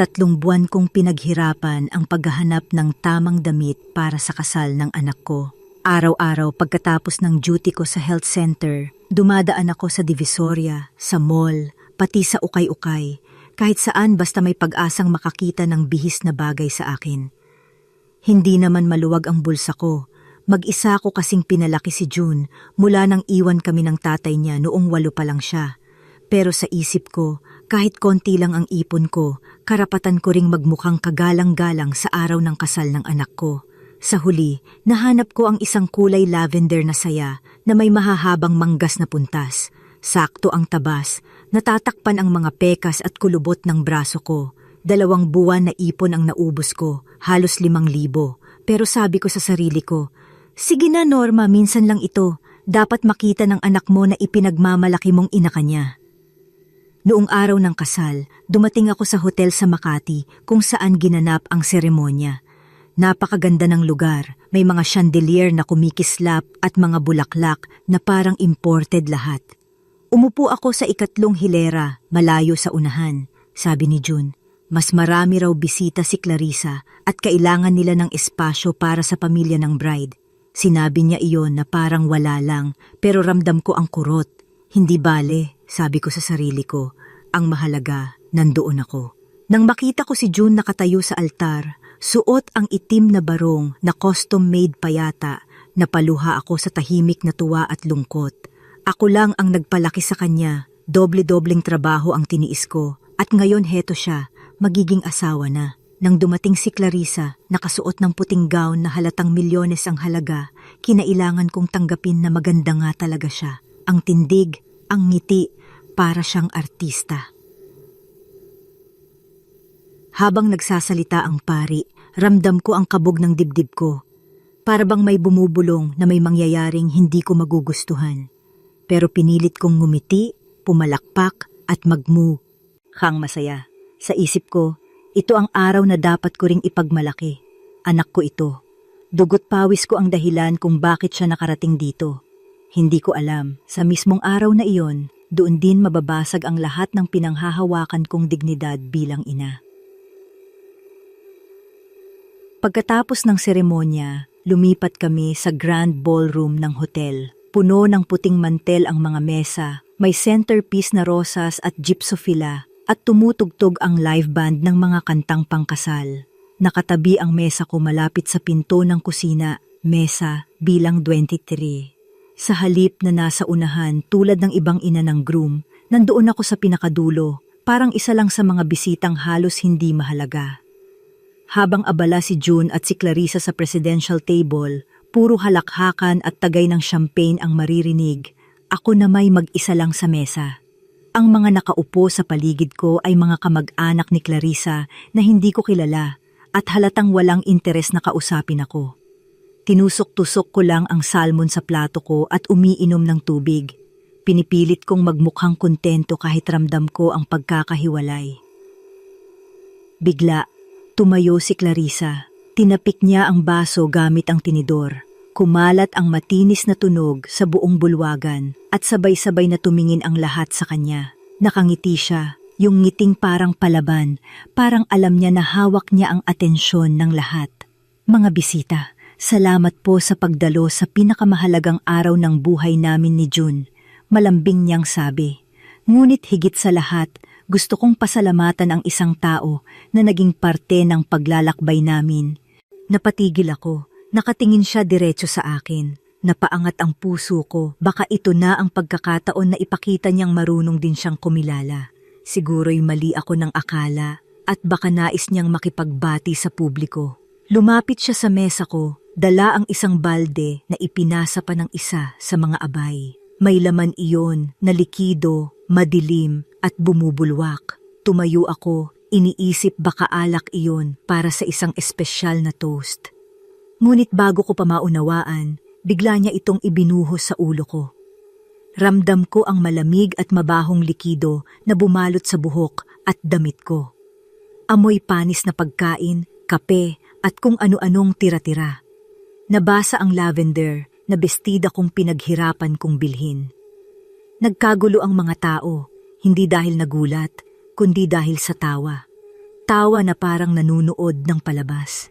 3 buwan kong pinaghirapan ang paghahanap ng tamang damit para sa kasal ng anak ko. Araw-araw pagkatapos ng duty ko sa health center, dumadaan ako sa Divisoria, sa mall, pati sa ukay-ukay, kahit saan basta may pag-asang makakita ng bihis na bagay sa akin. Hindi naman maluwag ang bulsa ko. Mag-isa ko kasing pinalaki si June mula nang iwan kami ng tatay niya noong 8 pa lang siya. Pero sa isip ko, kahit konti lang ang ipon ko, karapatan ko ring magmukhang kagalang-galang sa araw ng kasal ng anak ko. Sa huli, nahanap ko ang isang kulay lavender na saya na may mahahabang manggas na puntas. Sakto ang tabas, natatakpan ang mga pekas at kulubot ng braso ko. 2 buwan na ipon ang naubos ko, halos 5,000. Pero sabi ko sa sarili ko, sige na Norma, minsan lang ito. Dapat makita ng anak mo na ipinagmamalaki mong ina ka niya. Noong araw ng kasal, dumating ako sa hotel sa Makati kung saan ginanap ang seremonya. Napakaganda ng lugar, may mga chandelier na kumikislap at mga bulaklak na parang imported lahat. Umupo ako sa 2 hilera, malayo sa unahan. Sabi ni June, mas marami raw bisita si Clarissa at kailangan nila ng espasyo para sa pamilya ng bride. Sinabi niya iyon na parang wala lang, pero ramdam ko ang kurot. Hindi bale, sabi ko sa sarili ko, ang mahalaga, nandoon ako. Nang makita ko si June nakatayo sa altar, suot ang itim na barong na custom-made payata, napaluha ako sa tahimik na tuwa at lungkot. Ako lang ang nagpalaki sa kanya, doble-dobleng trabaho ang tiniis ko, at ngayon heto siya, magiging asawa na. Nang dumating si Clarissa, nakasuot ng puting gown na halatang milyones ang halaga, kinailangan kong tanggapin na maganda nga talaga siya. Ang tindig, ang ngiti, para siyang artista. Habang nagsasalita ang pari, ramdam ko ang kabog ng dibdib ko. Para bang may bumubulong na may mangyayaring hindi ko magugustuhan. Pero pinilit kong ngumiti, pumalakpak at magmukhang masaya. Sa isip ko, ito ang araw na dapat ko ring ipagmalaki. Anak ko ito. Dugot pawis ko ang dahilan kung bakit siya nakarating dito. Hindi ko alam, sa mismong araw na iyon, doon din mababasag ang lahat ng pinanghahawakan kong dignidad bilang ina. Pagkatapos ng seremonya, lumipat kami sa grand ballroom ng hotel. Puno ng puting mantel ang mga mesa, may centerpiece na rosas at gypsophila, at tumutugtog ang live band ng mga kantang pangkasal. Nakatabi ang mesa ko malapit sa pinto ng kusina, mesa bilang 23. Sa halip na nasa unahan tulad ng ibang ina ng groom, nandoon ako sa pinakadulo, parang isa lang sa mga bisitang halos hindi mahalaga. Habang abala si June at si Clarissa sa presidential table, puro halakhakan at tagay ng champagne ang maririnig, ako na may mag-isa lang sa mesa. Ang mga nakaupo sa paligid ko ay mga kamag-anak ni Clarissa na hindi ko kilala at halatang walang interes na kausapin ako. Tinusok-tusok ko lang ang salmon sa plato ko at umiinom ng tubig. Pinipilit kong magmukhang kontento kahit ramdam ko ang pagkakahiwalay. Bigla, tumayo si Clarissa. Tinapik niya ang baso gamit ang tinidor. Kumalat ang matinis na tunog sa buong bulwagan at sabay-sabay na tumingin ang lahat sa kanya. Nakangiti siya, yung ngiting parang palaban, parang alam niya na hawak niya ang atensyon ng lahat. Mga bisita, salamat po sa pagdalo sa pinakamahalagang araw ng buhay namin ni June, malambing niyang sabi. Ngunit higit sa lahat, gusto kong pasalamatan ang isang tao na naging parte ng paglalakbay namin. Napatigil ako. Nakatingin siya diretso sa akin. Napaangat ang puso ko. Baka ito na ang pagkakataon na ipakita niyang marunong din siyang kumilala. Siguro'y mali ako ng akala at baka nais niyang makipagbati sa publiko. Lumapit siya sa mesa ko, dala ang isang balde na ipinasa pa ng isa sa mga abay. May laman iyon na likido, madilim at bumubulwak. Tumayo ako, iniisip baka alak iyon para sa isang espesyal na toast. Ngunit bago ko pa maunawaan, bigla niya itong ibinuhos sa ulo ko. Ramdam ko ang malamig at mabahong likido na bumalot sa buhok at damit ko. Amoy panis na pagkain, kape at kung ano-anong tira-tira. Nabasa ang lavender na bestida kong pinaghirapan kong bilhin. Nagkagulo ang mga tao, hindi dahil nagulat, kundi dahil sa tawa. Tawa na parang nanunood ng palabas.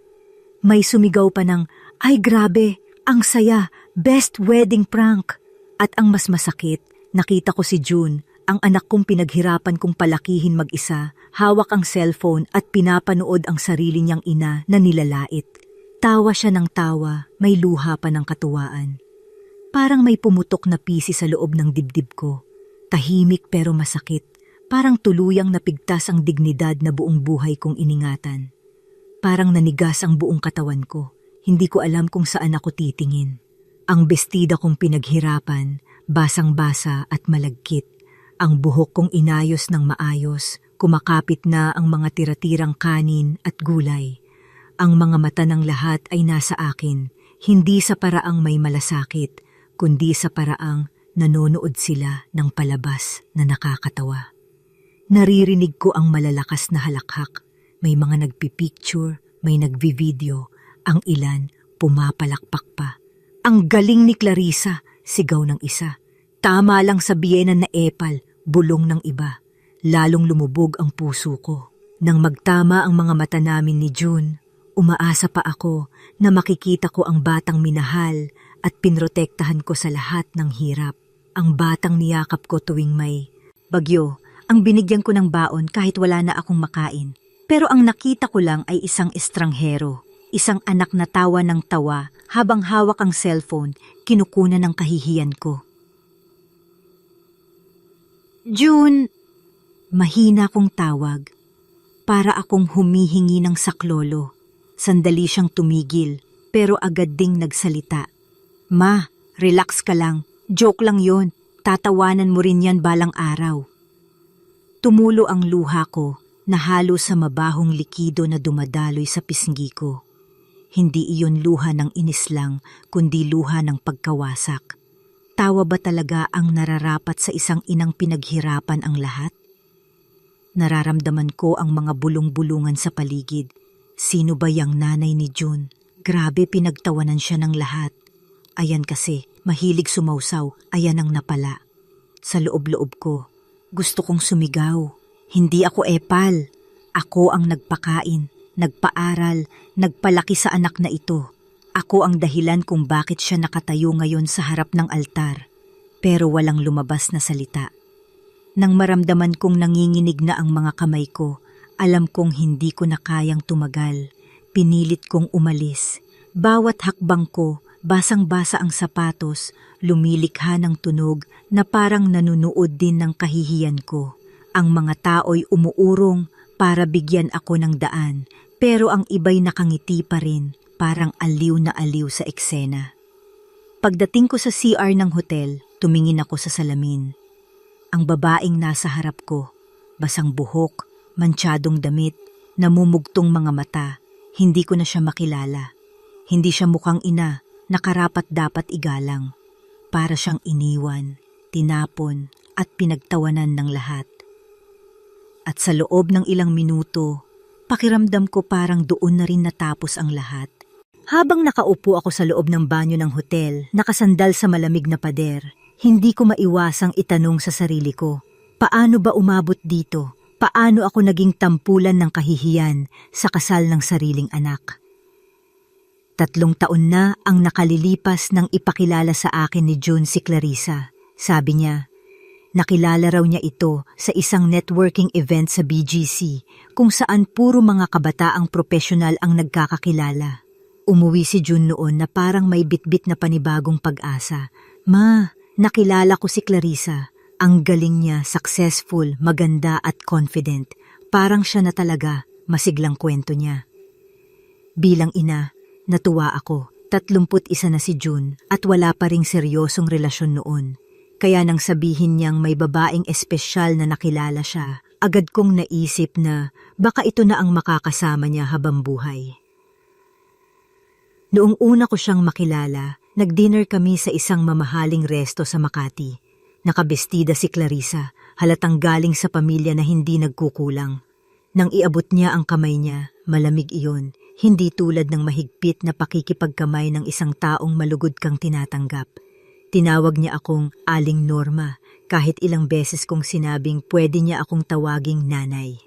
May sumigaw pa ng, "Ay grabe, ang saya, best wedding prank." At ang mas masakit, nakita ko si June, ang anak kong pinaghirapan kong palakihin mag-isa, hawak ang cellphone at pinapanood ang sarili niyang ina na nilalait. Tawa siya ng tawa, may luha pa ng katuwaan. Parang may pumutok na pisi sa loob ng dibdib ko. Tahimik pero masakit, parang tuluyang napigtas ang dignidad na buong buhay kong iningatan. Parang nanigas ang buong katawan ko, hindi ko alam kung saan ako titingin. Ang bestida kong pinaghirapan, basang-basa at malagkit. Ang buhok kong inayos ng maayos, kumakapit na ang mga tira-tirang kanin at gulay. Ang mga mata ng lahat ay nasa akin, hindi sa paraang may malasakit, kundi sa paraang nanonood sila ng palabas na nakakatawa. Naririnig ko ang malalakas na halakhak. May mga nagpipicture, may nagvivideo, ang ilan pumapalakpak pa. "Ang galing ni Clarissa," sigaw ng isa. "Tama lang sabihin na epal," bulong ng iba. Lalong lumubog ang puso ko. Nang magtama ang mga mata namin ni June, umaasa pa ako na makikita ko ang batang minahal at pinrotektahan ko sa lahat ng hirap. Ang batang niyakap ko tuwing may bagyo, ang binigyan ko ng baon kahit wala na akong makain. Pero ang nakita ko lang ay isang estranghero, isang anak na tawa ng tawa habang hawak ang cellphone, kinukunan ng kahihiyan ko. "June!" Mahina kong tawag. Para akong humihingi ng saklolo. Sandali siyang tumigil, pero agad ding nagsalita. "Ma, relax ka lang. Joke lang yon. Tatawanan mo rin yan balang araw." Tumulo ang luha ko, nahalo sa mabahong likido na dumadaloy sa pisngi ko. Hindi iyon luha ng inis lang, kundi luha ng pagkawasak. Tawa ba talaga ang nararapat sa isang inang pinaghirapan ang lahat? Nararamdaman ko ang mga bulong-bulungan sa paligid. Sino ba yang nanay ni June? Grabe, pinagtawanan siya ng lahat. Ayan kasi, mahilig sumausaw, ayan ang napala. Sa loob-loob ko, gusto kong sumigaw. Hindi ako epal. Ako ang nagpakain, nagpaaral, nagpalaki sa anak na ito. Ako ang dahilan kung bakit siya nakatayo ngayon sa harap ng altar. Pero walang lumabas na salita. Nang maramdaman kong nanginginig na ang mga kamay ko, alam kong hindi ko na kayang tumagal. Pinilit kong umalis. Bawat hakbang ko, basang-basa ang sapatos, lumilikha ng tunog na parang nanunood din ng kahihiyan ko. Ang mga tao'y umuurong para bigyan ako ng daan, pero ang iba'y nakangiti pa rin, parang aliw na aliw sa eksena. Pagdating ko sa CR ng hotel, tumingin ako sa salamin. Ang babaeng nasa harap ko, basang buhok, mantsadong damit, namumugtong mga mata, hindi ko na siya makilala. Hindi siya mukhang ina na karapat-dapat igalang. Para siyang iniwan, tinapon at pinagtawanan ng lahat. At sa loob ng ilang minuto, pakiramdam ko parang doon na rin natapos ang lahat. Habang nakaupo ako sa loob ng banyo ng hotel, nakasandal sa malamig na pader, hindi ko maiwasang itanong sa sarili ko, paano ba umabot dito? Paano ako naging tampulan ng kahihiyan sa kasal ng sariling anak? 3 taon na ang nakalilipas nang ipakilala sa akin ni June si Clarissa. Sabi niya, nakilala raw niya ito sa isang networking event sa BGC kung saan puro mga kabataang profesional ang nagkakakilala. Umuwi si June noon na parang may bitbit na panibagong pag-asa. "Ma, nakilala ko si Clarissa. Ang galing niya, successful, maganda at confident. Parang siya na talaga," masiglang kwento niya. Bilang ina, natuwa ako. 31 na si June at wala pa ring seryosong relasyon noon. Kaya nang sabihin niyang may babaeng espesyal na nakilala siya, agad kong naisip na baka ito na ang makakasama niya habang buhay. Noong una ko siyang makilala, nag-dinner kami sa isang mamahaling resto sa Makati. Nakabestida si Clarissa, halatang galing sa pamilya na hindi nagkukulang. Nang iabot niya ang kamay niya, malamig iyon, hindi tulad ng mahigpit na pakikipagkamay ng isang taong malugod kang tinatanggap. Tinawag niya akong Aling Norma, kahit ilang beses kong sinabing pwede niya akong tawaging nanay.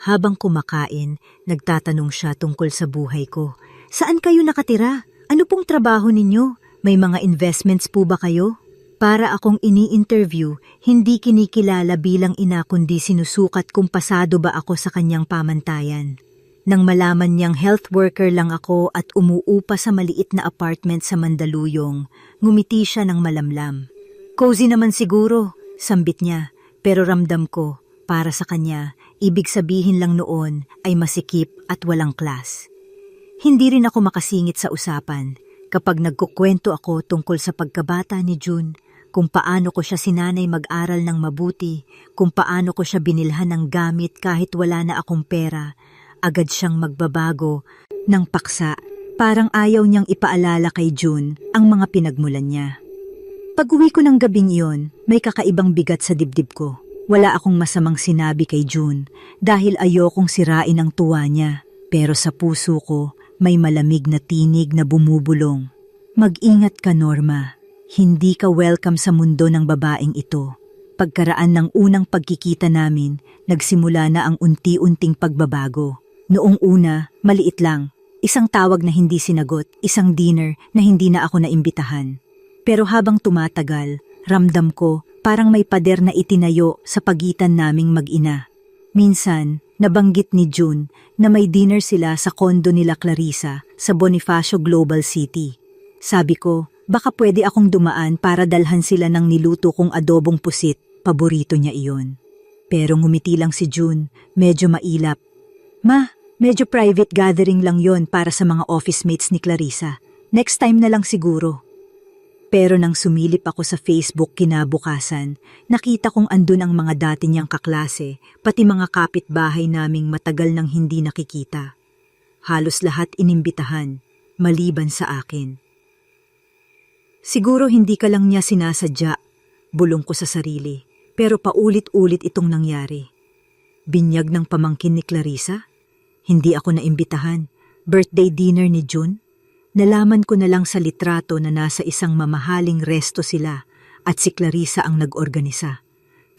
Habang kumakain, nagtatanong siya tungkol sa buhay ko. Saan kayo nakatira? Ano pong trabaho ninyo? May mga investments po ba kayo? Para akong ini-interview, hindi kinikilala bilang ina kundi sinusukat kung pasado ba ako sa kanyang pamantayan. Nang malaman niyang health worker lang ako at umuupa sa maliit na apartment sa Mandaluyong, ngumiti siya ng malamlam. Cozy naman siguro, sambit niya, pero ramdam ko, para sa kanya, ibig sabihin lang noon ay masikip at walang class. Hindi rin ako makasingit sa usapan kapag nagkukwento ako tungkol sa pagkabata ni June, kung paano ko siya sinanay mag-aral ng mabuti, kung paano ko siya binilhan ng gamit kahit wala na akong pera. Agad siyang magbabago ng paksa, parang ayaw niyang ipaalala kay June ang mga pinagmulan niya. Pag-uwi ko ng gabing iyon, may kakaibang bigat sa dibdib ko. Wala akong masamang sinabi kay June dahil ayokong sirain ang tuwa niya, pero sa puso ko may malamig na tinig na bumubulong. Mag-ingat ka, Norma. Hindi ka welcome sa mundo ng babaeng ito. Pagkaraan ng unang pagkikita namin, nagsimula na ang unti-unting pagbabago. Noong una, maliit lang. Isang tawag na hindi sinagot, isang dinner na hindi na ako naimbitahan. Pero habang tumatagal, ramdam ko parang may pader na itinayo sa pagitan naming mag-ina. Minsan, nabanggit ni June na may dinner sila sa kondo nila Clarissa sa Bonifacio Global City. Sabi ko, baka pwede akong dumaan para dalhan sila ng niluto kong adobong pusit, paborito niya iyon. Pero ngumiti lang si June, medyo mailap. Ma, medyo private gathering lang yon para sa mga office mates ni Clarissa. Next time na lang siguro. Pero nang sumilip ako sa Facebook kinabukasan, nakita kong andun ang mga dati niyang kaklase, pati mga kapitbahay naming matagal nang hindi nakikita. Halos lahat inimbitahan, maliban sa akin. Siguro hindi ka lang niya sinasadya, bulong ko sa sarili, pero paulit-ulit itong nangyari. Binyag ng pamangkin ni Clarissa? Hindi ako naimbitahan. Birthday dinner ni June? Nalaman ko na lang sa litrato na nasa isang mamahaling resto sila at si Clarissa ang nag-organisa.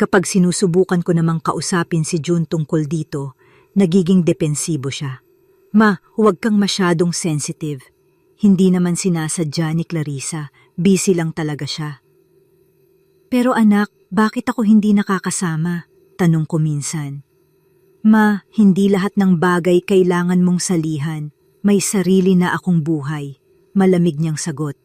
Kapag sinusubukan ko namang kausapin si June tungkol dito, nagiging depensibo siya. Ma, huwag kang masyadong sensitive. Hindi naman sinasadya ni Clarissa, busy lang talaga siya. Pero anak, bakit ako hindi nakakasama? Tanong ko minsan. Ma, hindi lahat ng bagay kailangan mong salihan. May sarili na akong buhay. Malamig niyang sagot.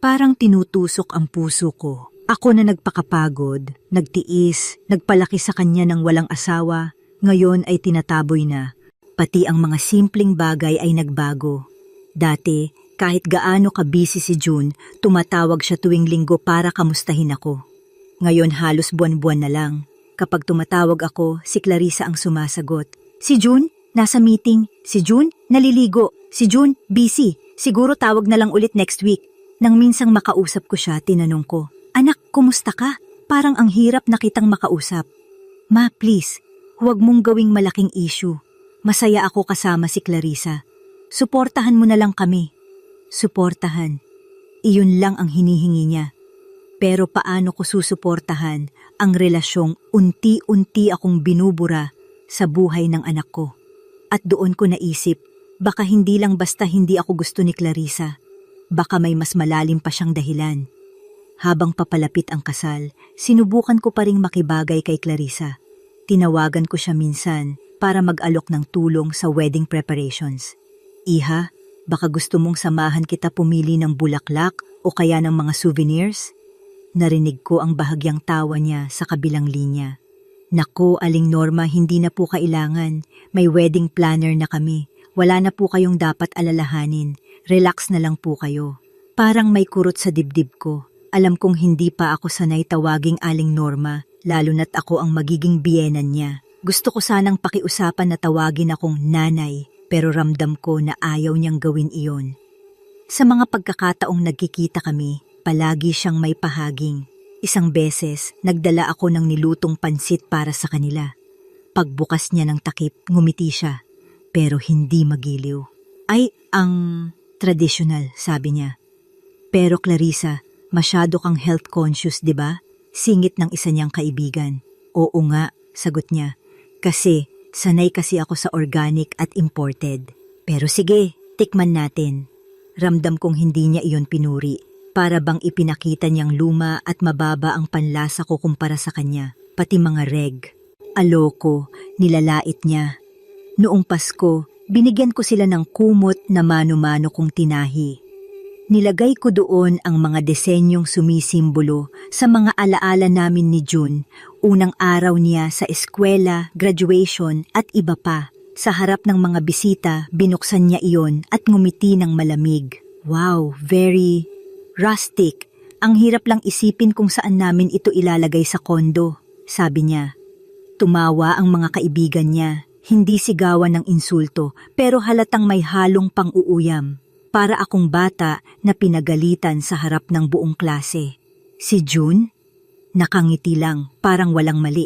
Parang tinutusok ang puso ko. Ako na nagpakapagod, nagtiis, nagpalaki sa kanya ng walang asawa, ngayon ay tinataboy na. Pati ang mga simpleng bagay ay nagbago. Dati, kahit gaano ka-busy si June, tumatawag siya tuwing linggo para kamustahin ako. Ngayon halos buwan-buwan na lang. Kapag tumatawag ako, si Clarissa ang sumasagot. Si June, nasa meeting. Si June, naliligo. Si June, busy. Siguro tawag na lang ulit next week. Nang minsang makausap ko siya, tinanong ko, Anak, kumusta ka? Parang ang hirap na kitang makausap. Ma, please, huwag mong gawing malaking issue. Masaya ako kasama si Clarissa. Suportahan mo na lang kami. Suportahan. Iyon lang ang hinihingi niya. Pero paano ko susuportahan ang relasyong unti-unti akong binubura sa buhay ng anak ko? At doon ko naisip, baka hindi lang basta hindi ako gusto ni Clarissa. Baka may mas malalim pa siyang dahilan. Habang papalapit ang kasal, sinubukan ko pa ring makibagay kay Clarissa. Tinawagan ko siya minsan para mag-alok ng tulong sa wedding preparations. Iha, baka gusto mong samahan kita pumili ng bulaklak o kaya ng mga souvenirs? Narinig ko ang bahagyang tawa niya sa kabilang linya. Naku, Aling Norma, hindi na po kailangan. May wedding planner na kami. Wala na po kayong dapat alalahanin. Relax na lang po kayo. Parang may kurot sa dibdib ko. Alam kong hindi pa ako sanay tawaging Aling Norma, lalo na't ako ang magiging biyenan niya. Gusto ko sanang pakiusapan na tawagin akong nanay, pero ramdam ko na ayaw niyang gawin iyon. Sa mga pagkakataong nagkikita kami, palagi siyang may pahaging. Isang beses, nagdala ako ng nilutong pansit para sa kanila. Pagbukas niya ng takip, ngumiti siya, pero hindi magiliw. Ay, ang traditional, sabi niya. Pero Clarissa, masyado kang health conscious, 'di ba? Singit ng isa niyang kaibigan. Oo nga, sagot niya. Kasi Sanay kasi ako sa organic at imported. Pero sige, tikman natin. Ramdam kong hindi niya iyon pinuri. Para bang ipinakita niyang luma at mababa ang panlasa ko kumpara sa kanya, pati mga reg. Aloko, nilalait niya. Noong Pasko, binigyan ko sila ng kumot na mano-mano kong tinahi. Nilagay ko doon ang mga disenyong sumisimbolo sa mga alaala namin ni June, unang araw niya sa eskwela, graduation at iba pa. Sa harap ng mga bisita, binuksan niya iyon at ngumiti ng malamig. Wow, very rustic. Ang hirap lang isipin kung saan namin ito ilalagay sa kondo, sabi niya. Tumawa ang mga kaibigan niya, hindi sigawan ng insulto pero halatang may halong pang-uuyam. Para akong bata na pinagalitan sa harap ng buong klase. Si June? Nakangiti lang, parang walang mali.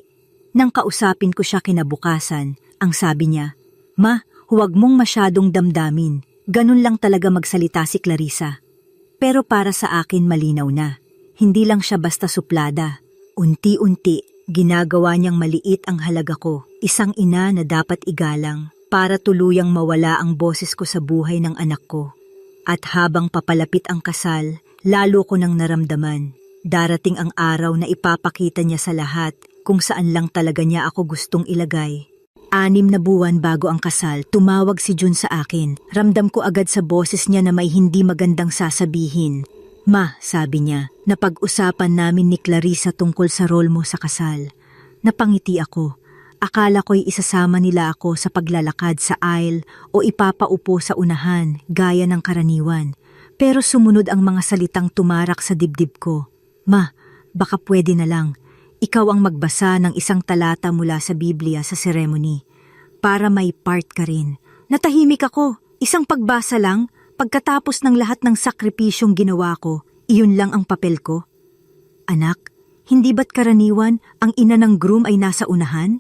Nang kausapin ko siya kinabukasan, ang sabi niya, "Ma, huwag mong masyadong damdamin. Ganun lang talaga magsalita si Clarissa." Pero para sa akin malinaw na. Hindi lang siya basta suplada. Unti-unti, ginagawa niyang maliit ang halaga ko. Isang ina na dapat igalang para tuluyang mawala ang boses ko sa buhay ng anak ko. At habang papalapit ang kasal, lalo ko nang naramdaman. Darating ang araw na ipapakita niya sa lahat kung saan lang talaga niya ako gustong ilagay. 6 na buwan bago ang kasal, tumawag si June sa akin. Ramdam ko agad sa boses niya na may hindi magandang sasabihin. "Ma," sabi niya, "napag-usapan namin ni Clarissa tungkol sa role mo sa kasal." Napangiti ako. Akala ko'y isasama nila ako sa paglalakad sa aisle o ipapaupo sa unahan gaya ng karaniwan. Pero sumunod ang mga salitang tumarak sa dibdib ko. "Ma, baka pwede na lang. Ikaw ang magbasa ng isang talata mula sa Biblia sa ceremony. Para may part ka rin." Natahimik ako. Isang pagbasa lang, pagkatapos ng lahat ng sakripisyong ginawa ko, iyon lang ang papel ko. "Anak, hindi ba't karaniwan ang ina ng groom ay nasa unahan?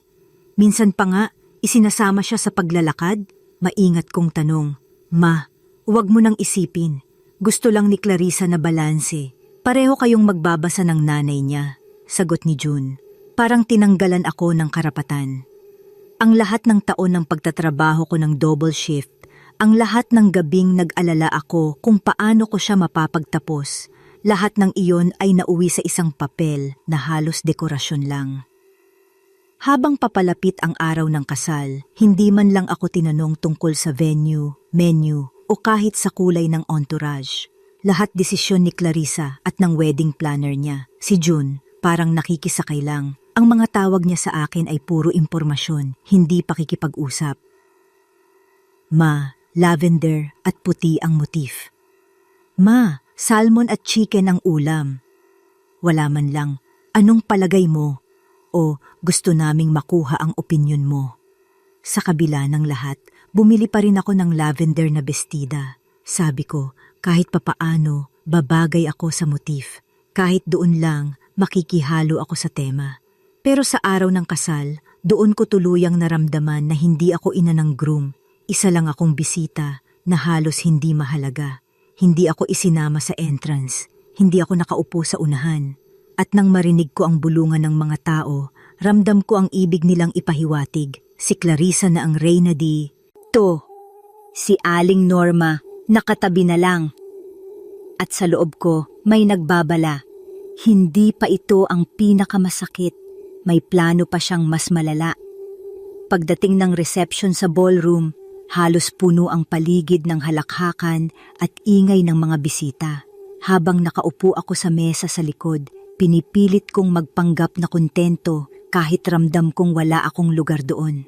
Minsan pa nga, isinasama siya sa paglalakad?" Maingat kong tanong. "Ma, huwag mo nang isipin. Gusto lang ni Clarissa na balanse. Pareho kayong magbabasa ng nanay niya," sagot ni June. Parang tinanggalan ako ng karapatan. Ang lahat ng taon ng pagtatrabaho ko ng double shift, ang lahat ng gabing nag-alala ako kung paano ko siya mapapagtapos, lahat ng iyon ay nauwi sa isang papel na halos dekorasyon lang. Habang papalapit ang araw ng kasal, hindi man lang ako tinanong tungkol sa venue, menu, o kahit sa kulay ng entourage. Lahat desisyon ni Clarissa at ng wedding planner niya. Si June, parang nakikisakay lang. Ang mga tawag niya sa akin ay puro impormasyon, hindi pakikipag-usap. "Ma, lavender at puti ang motif." "Ma, salmon at chicken ang ulam." Wala man lang, "Anong palagay mo?" o "Gusto naming makuha ang opinyon mo." Sa kabila ng lahat, bumili pa rin ako ng lavender na bestida. Sabi ko, kahit papaano, babagay ako sa motif. Kahit doon lang, makikihalo ako sa tema. Pero sa araw ng kasal, doon ko tuluyang naramdaman na hindi ako ina ng groom. Isa lang akong bisita na halos hindi mahalaga. Hindi ako isinama sa entrance. Hindi ako nakaupo sa unahan. At nang marinig ko ang bulungan ng mga tao, ramdam ko ang ibig nilang ipahiwatig. Si Clarissa na ang reyna di to. Si Aling Norma, nakatabi na lang. At sa loob ko, may nagbabala. Hindi pa ito ang pinakamasakit. May plano pa siyang mas malala. Pagdating ng reception sa ballroom, halos puno ang paligid ng halakhakan at ingay ng mga bisita. Habang nakaupo ako sa mesa sa likod, pinipilit kong magpanggap na kontento kahit ramdam kong wala akong lugar doon.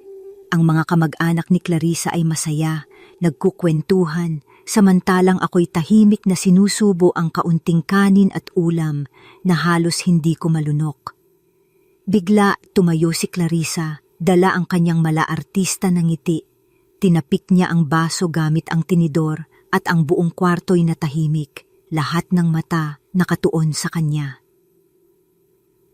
Ang mga kamag-anak ni Clarissa ay masaya, nagkukwentuhan, samantalang ako'y tahimik na sinusubo ang kaunting kanin at ulam na halos hindi ko malunok. Bigla tumayo si Clarissa, dala ang kanyang mala-artista na ngiti. Tinapik niya ang baso gamit ang tinidor at ang buong kwarto'y natahimik, lahat ng mata nakatuon sa kanya.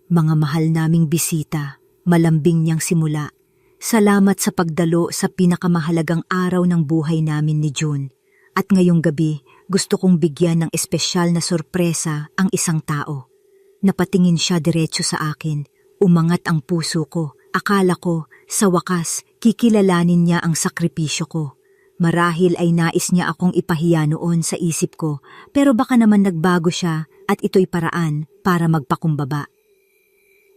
"Mga mahal naming bisita," malambing niyang simula. "Salamat sa pagdalo sa pinakamahalagang araw ng buhay namin ni June. At ngayong gabi, gusto kong bigyan ng espesyal na sorpresa ang isang tao." Napatingin siya diretso sa akin. Umangat ang puso ko. Akala ko, sa wakas, Kikilalanin niya ang sakripisyo ko. Marahil ay nais niya akong ipahiya noon sa isip ko, pero baka naman nagbago siya at ito'y paraan para magpakumbaba.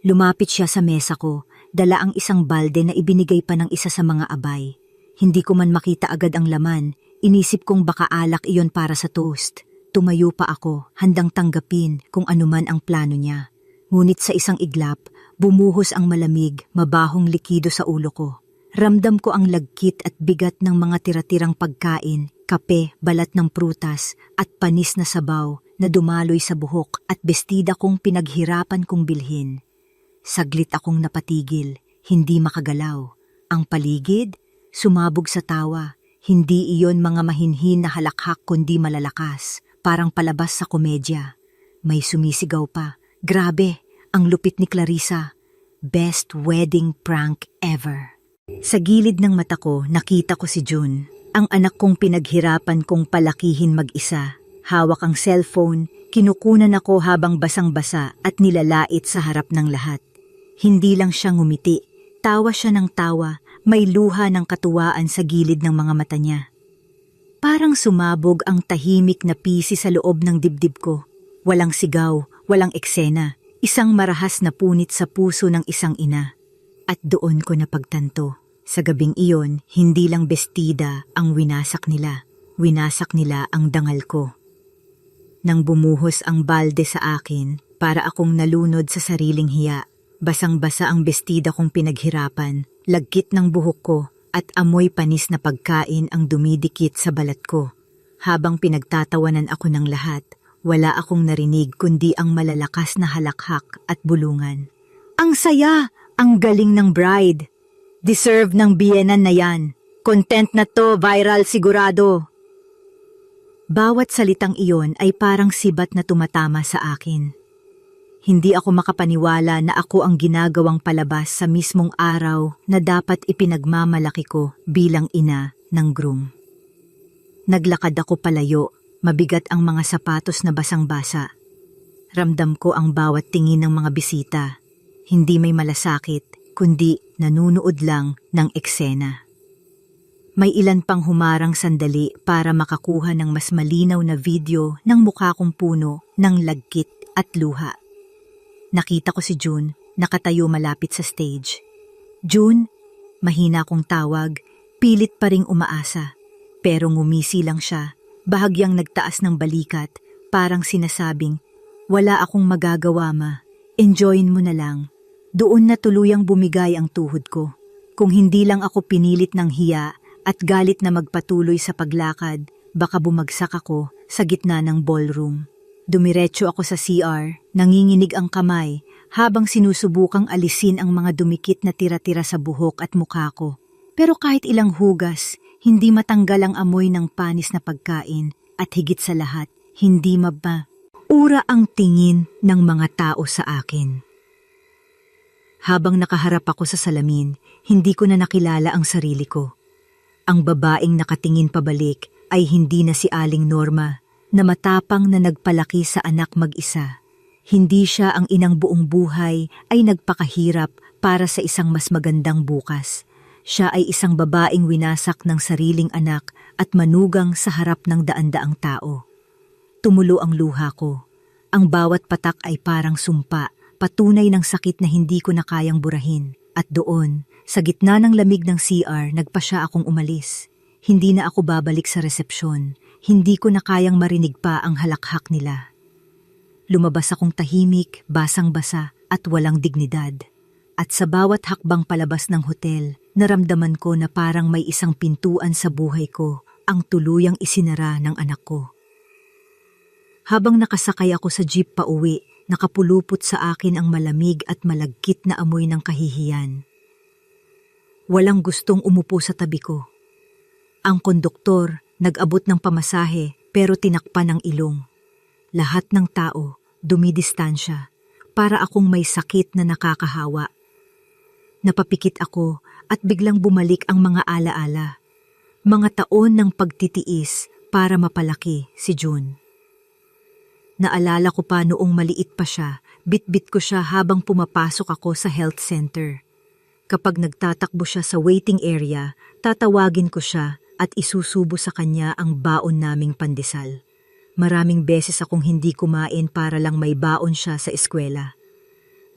Lumapit siya sa mesa ko, dala ang isang balde na ibinigay pa ng isa sa mga abay. Hindi ko man makita agad ang laman, inisip kong baka alak iyon para sa toast. Tumayo pa ako, handang tanggapin kung anuman ang plano niya. Ngunit sa isang iglap, bumuhos ang malamig, mabahong likido sa ulo ko. Ramdam ko ang lagkit at bigat ng mga tira-tirang pagkain, kape, balat ng prutas, at panis na sabaw na dumaloy sa buhok at bestida kong pinaghirapan kong bilhin. Saglit akong napatigil, hindi makagalaw. Ang paligid, sumabog sa tawa. Hindi iyon mga mahinhin na halakhak kundi malalakas, parang palabas sa komedya. May sumisigaw pa. Grabe, ang lupit ni Clarissa. Best wedding prank ever. Sa gilid ng mata ko, nakita ko si June, ang anak kong pinaghirapan kong palakihin mag-isa. Hawak ang cellphone, kinukunan ako habang basang-basa at nilalait sa harap ng lahat. Hindi lang siya ngumiti, tawa siya ng tawa, may luha ng katuwaan sa gilid ng mga mata niya. Parang sumabog ang tahimik na pisi sa loob ng dibdib ko. Walang sigaw, walang eksena, isang marahas na punit sa puso ng isang ina. At doon ko napagtanto, sa gabing iyon, hindi lang bestida ang winasak nila ang dangal ko. Nang bumuhos ang balde sa akin, para akong nalunod sa sariling hiya, basang-basa ang bestida kong pinaghirapan, lagkit ng buhok ko, at amoy panis na pagkain ang dumidikit sa balat ko. Habang pinagtatawanan ako ng lahat, wala akong narinig kundi ang malalakas na halakhak at bulungan. Ang saya! Ang galing ng bride. Deserve ng biyenan na yan. Content na to, viral sigurado. Bawat salitang iyon ay parang sibat na tumatama sa akin. Hindi ako makapaniwala na ako ang ginagawang palabas sa mismong araw na dapat ipinagmamalaki ko bilang ina ng groom. Naglakad ako palayo, mabigat ang mga sapatos na basang-basa. Ramdam ko ang bawat tingin ng mga bisita. Hindi may malasakit, kundi nanunood lang ng eksena. May ilan pang humarang sandali para makakuha ng mas malinaw na video ng mukha kong puno ng lagkit at luha. Nakita ko si June, nakatayo malapit sa stage. June, mahina kong tawag, pilit pa ring umaasa. Pero ngumisi lang siya, bahagyang nagtaas ng balikat, parang sinasabing, wala akong magagawa ma, enjoyin mo na lang. Doon na tuluyang bumigay ang tuhod ko. Kung hindi lang ako pinilit ng hiya at galit na magpatuloy sa paglakad, baka bumagsak ako sa gitna ng ballroom. Dumiretso ako sa CR, nanginginig ang kamay habang sinusubukang alisin ang mga dumikit na tira-tira sa buhok at mukha ko. Pero kahit ilang hugas, hindi matanggal ang amoy ng panis na pagkain at higit sa lahat, hindi ura ang tingin ng mga tao sa akin. Habang nakaharap ako sa salamin, hindi ko na nakilala ang sarili ko. Ang babaeng nakatingin pabalik ay hindi na si Aling Norma, na matapang na nagpalaki sa anak mag-isa. Hindi siya ang inang buong buhay ay nagpakahirap para sa isang mas magandang bukas. Siya ay isang babaeng winasak ng sariling anak at manugang sa harap ng daan-daang tao. Tumulo ang luha ko. Ang bawat patak ay parang sumpa, patunay ng sakit na hindi ko na kayang burahin. At doon, sa gitna ng lamig ng CR, nagpa siya akong umalis. Hindi na ako babalik sa resepsyon. Hindi ko na kayang marinig pa ang halakhak nila. Lumabas akong tahimik, basang-basa at walang dignidad. At sa bawat hakbang palabas ng hotel, naramdaman ko na parang may isang pintuan sa buhay ko ang tuluyang isinara ng anak ko. Habang nakasakay ako sa jeep pa uwi, nakapulupot sa akin ang malamig at malagkit na amoy ng kahihiyan. Walang gustong umupo sa tabi ko. Ang konduktor nag-abot ng pamasahe pero tinakpan ng ilong. Lahat ng tao dumidistansya para akong may sakit na nakakahawa. Napapikit ako at biglang bumalik ang mga alaala. Mga taon ng pagtitiis para mapalaki si June. Naalala ko pa noong maliit pa siya, bitbit ko siya habang pumapasok ako sa health center. Kapag nagtatakbo siya sa waiting area, tatawagin ko siya at isusubo sa kanya ang baon naming pandesal. Maraming beses akong hindi kumain para lang may baon siya sa eskwela.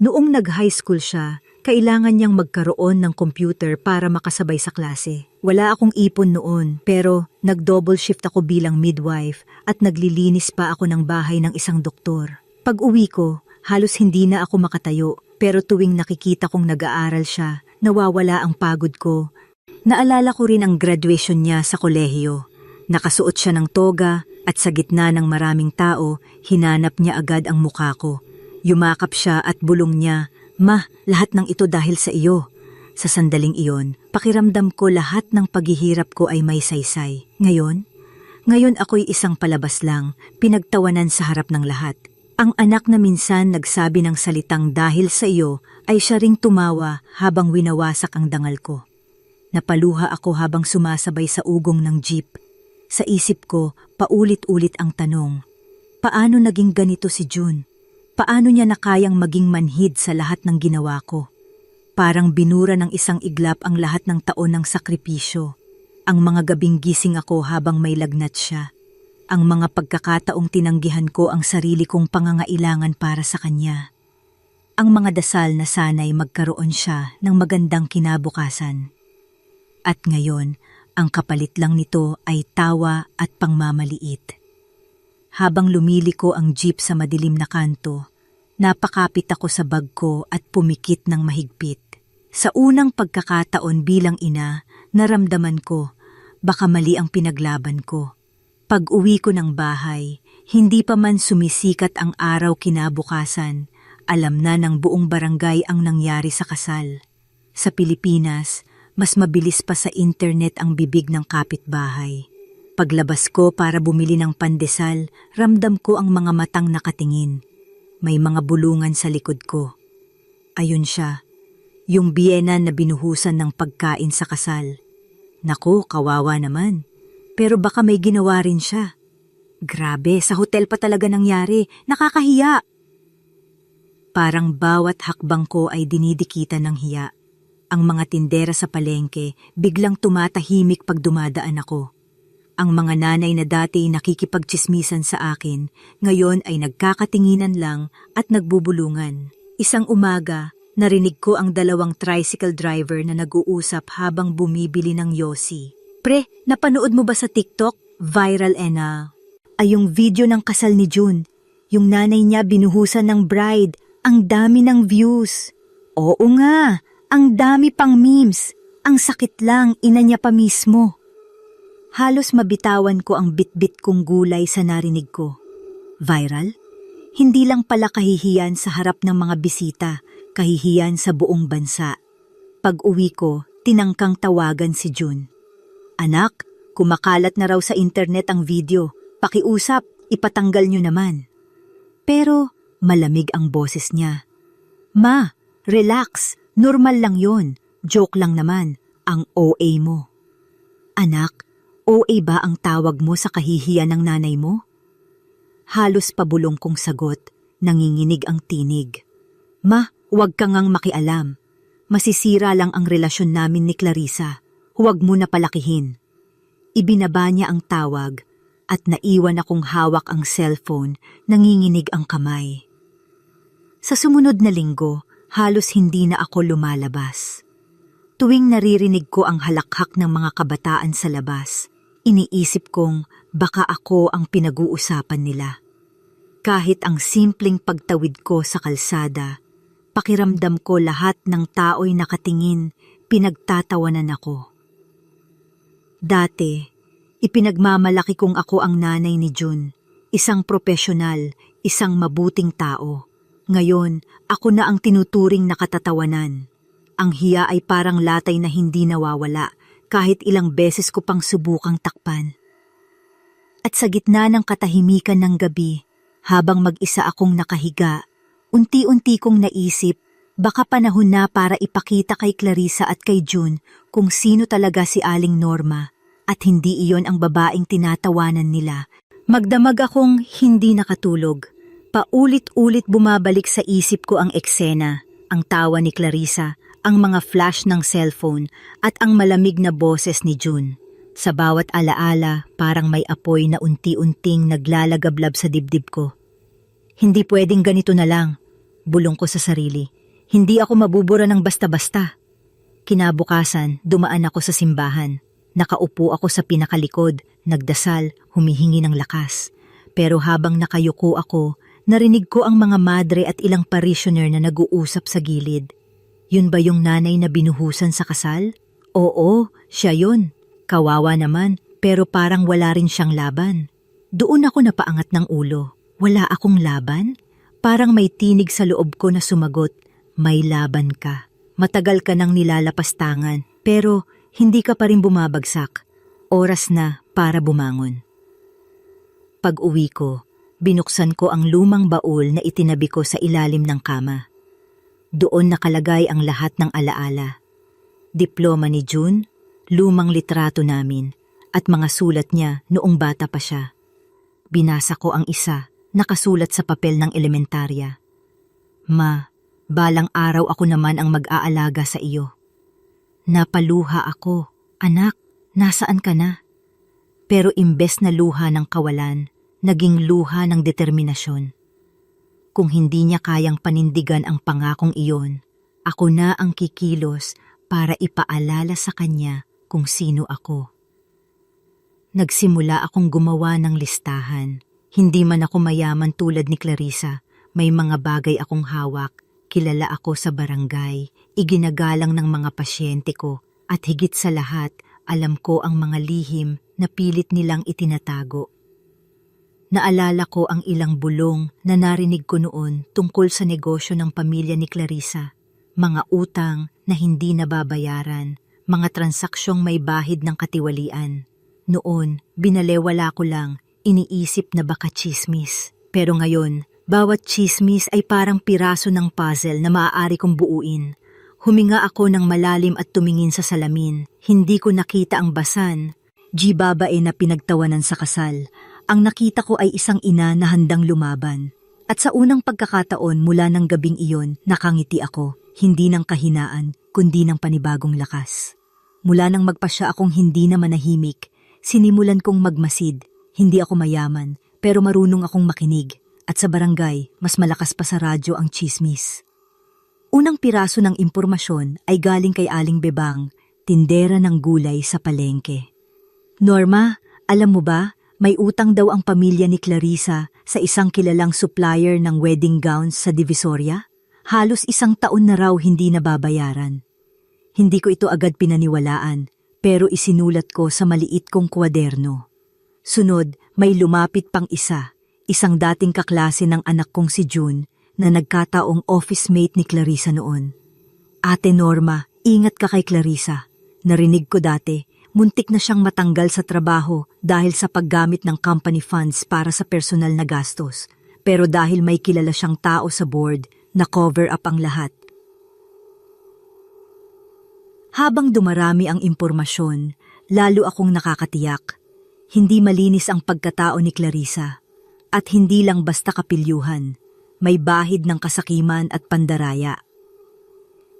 Noong nag-high school siya, kailangan niyang magkaroon ng computer para makasabay sa klase. Wala akong ipon noon, pero nag-double shift ako bilang midwife at naglilinis pa ako ng bahay ng isang doktor. Pag uwi ko, halos hindi na ako makatayo, pero tuwing nakikita kong nag-aaral siya, nawawala ang pagod ko. Naalala ko rin ang graduation niya sa kolehiyo. Nakasuot siya ng toga at sa gitna ng maraming tao, hinanap niya agad ang mukha ko. Yumakap siya at bulong niya, "Ma, lahat ng ito dahil sa iyo." Sa sandaling iyon, pakiramdam ko lahat ng paghihirap ko ay may saysay. Ngayon ako'y isang palabas lang, pinagtawanan sa harap ng lahat. Ang anak na minsan nagsabi ng salitang dahil sa iyo ay siya ring tumawa habang winawasak ang dangal ko. Napaluha ako habang sumasabay sa ugong ng jeep. Sa isip ko, paulit-ulit ang tanong, paano naging ganito si June? Paano niya nakayang maging manhid sa lahat ng ginawa ko? Parang binura ng isang iglap ang lahat ng taon ng sakripisyo. Ang mga gabing gising ako habang may lagnat siya. Ang mga pagkakataong tinanggihan ko ang sarili kong pangangailangan para sa kanya. Ang mga dasal na sana'y magkaroon siya ng magandang kinabukasan. At ngayon, ang kapalit lang nito ay tawa at pangmamaliit. Habang lumiliko ang jeep sa madilim na kanto, napakapit ako sa bag ko at pumikit ng mahigpit. Sa unang pagkakataon bilang ina, naramdaman ko, baka mali ang pinaglaban ko. Pag-uwi ko ng bahay, hindi pa man sumisikat ang araw kinabukasan, alam na ng buong barangay ang nangyari sa kasal. Sa Pilipinas, mas mabilis pa sa internet ang bibig ng kapitbahay. Paglabas ko para bumili ng pandesal, ramdam ko ang mga matang nakatingin. May mga bulungan sa likod ko. Ayun siya, yung biyena na binuhusan ng pagkain sa kasal. Naku, kawawa naman. Pero baka may ginawa rin siya. Grabe, sa hotel pa talaga nangyari. Nakakahiya. Parang bawat hakbang ko ay dinidikitan ng hiya. Ang mga tindera sa palengke biglang tumatahimik pag dumadaan ako. Ang mga nanay na dati nakikipagtsismisan sa akin, ngayon ay nagkakatinginan lang at nagbubulungan. Isang umaga, narinig ko ang dalawang tricycle driver na nag-uusap habang bumibili ng yosi. Pre, napanood mo ba sa TikTok? Viral ay yung video ng kasal ni June. Yung nanay niya binuhusan ng bride. Ang dami ng views. Oo nga, ang dami pang memes. Ang sakit lang, ina niya pa mismo. Halos mabitawan ko ang bitbit kong gulay sa narinig ko. Viral? Hindi lang pala kahihiyan sa harap ng mga bisita, kahihiyan sa buong bansa. Pag-uwi ko, tinangkang tawagan si June. Anak, kumakalat na raw sa internet ang video. Pakiusap, ipatanggal niyo naman. Pero malamig ang boses niya. Ma, relax. Normal lang yon. Joke lang naman. Ang OA mo. Anak, OA ba ang tawag mo sa kahihiyan ng nanay mo? Halos pabulong kong sagot. Nanginginig ang tinig. Ma, huwag ka ngang makialam. Masisira lang ang relasyon namin ni Clarissa. Huwag mo na palakihin. Ibinaba niya ang tawag at naiwan akong hawak ang cellphone, nanginginig ang kamay. Sa sumunod na linggo, halos hindi na ako lumalabas. Tuwing naririnig ko ang halakhak ng mga kabataan sa labas, iniisip kong baka ako ang pinag-uusapan nila. Kahit ang simpleng pagtawid ko sa kalsada, pakiramdam ko lahat ng tao'y nakatingin, pinagtatawanan ako. Dati, ipinagmamalaki kong ako ang nanay ni June, isang profesional, isang mabuting tao. Ngayon, ako na ang tinuturing na katatawanan. Ang hiya ay parang latay na hindi nawawala, kahit ilang beses ko pang subukang takpan. At sa gitna ng katahimikan ng gabi, habang mag-isa akong nakahiga, unti-unti kong naisip, baka panahon na para ipakita kay Clarissa at kay June kung sino talaga si Aling Norma at hindi iyon ang babaeng tinatawanan nila. Magdamag akong hindi nakatulog. Paulit-ulit bumabalik sa isip ko ang eksena, ang tawa ni Clarissa, ang mga flash ng cellphone at ang malamig na boses ni June. Sa bawat alaala, parang may apoy na unti-unting naglalagablab sa dibdib ko. Hindi pwedeng ganito na lang, bulong ko sa sarili. Hindi ako mabubura ng basta-basta. Kinabukasan, dumaan ako sa simbahan. Nakaupo ako sa pinakalikod, nagdasal, humihingi ng lakas. Pero habang nakayuko ako, narinig ko ang mga madre at ilang parishioner na nag-uusap sa gilid. Yun ba yung nanay na binuhusan sa kasal? Oo, siya yun. Kawawa naman, pero parang wala rin siyang laban. Doon ako napaangat ng ulo. Wala akong laban? Parang may tinig sa loob ko na sumagot, may laban ka. Matagal ka nang nilalapastangan, pero hindi ka pa rin bumabagsak. Oras na para bumangon. Pag-uwi ko, binuksan ko ang lumang baul na itinabi ko sa ilalim ng kama. Doon nakalagay ang lahat ng alaala. Diploma ni June, lumang litrato namin, at mga sulat niya noong bata pa siya. Binasa ko ang isa, nakasulat sa papel ng elementarya. Ma, balang araw ako naman ang mag-aalaga sa iyo. Napaluha ako, anak, nasaan ka na? Pero imbes na luha ng kawalan, naging luha ng determinasyon. Kung hindi niya kayang panindigan ang pangakong iyon, ako na ang kikilos para ipaalala sa kanya kung sino ako. Nagsimula akong gumawa ng listahan. Hindi man ako mayaman tulad ni Clarissa, may mga bagay akong hawak, kilala ako sa barangay, iginagalang ng mga pasyente ko, at higit sa lahat, alam ko ang mga lihim na pilit nilang itinatago. Naalala ko ang ilang bulong na narinig ko noon tungkol sa negosyo ng pamilya ni Clarissa, mga utang na hindi nababayaran, mga transaksyong may bahid ng katiwalian. Noon, binalewala ko lang, iniisip na baka tsismis. Pero ngayon, bawat tsismis ay parang piraso ng puzzle na maaari kong buuin. Huminga ako ng malalim at tumingin sa salamin. Hindi ko nakita ang basan. Babae na pinagtawanan sa kasal. Ang nakita ko ay isang ina na handang lumaban. At sa unang pagkakataon mula ng gabing iyon, nakangiti ako. Hindi ng kahinaan, kundi ng panibagong lakas. Mula nang magpasya akong hindi na manahimik, sinimulan kong magmasid. Hindi ako mayaman, pero marunong akong makinig. At sa barangay, mas malakas pa sa radyo ang tsismis. Unang piraso ng impormasyon ay galing kay Aling Bebang, tindera ng gulay sa palengke. Norma, alam mo ba, may utang daw ang pamilya ni Clarissa sa isang kilalang supplier ng wedding gowns sa Divisoria? Halos 1 taon na raw hindi nababayaran. Hindi ko ito agad pinaniwalaan, pero isinulat ko sa maliit kong kwaderno. Sunod, may lumapit pang isang dating kaklase ng anak kong si June na nagkataong office mate ni Clarissa noon. Ate Norma, ingat ka kay Clarissa. Narinig ko dati, muntik na siyang matanggal sa trabaho dahil sa paggamit ng company funds para sa personal na gastos. Pero dahil may kilala siyang tao sa board, na-cover up ang lahat. Habang dumarami ang impormasyon, lalo akong nakakatiyak. Hindi malinis ang pagkatao ni Clarissa. At hindi lang basta kapilyuhan, may bahid ng kasakiman at pandaraya.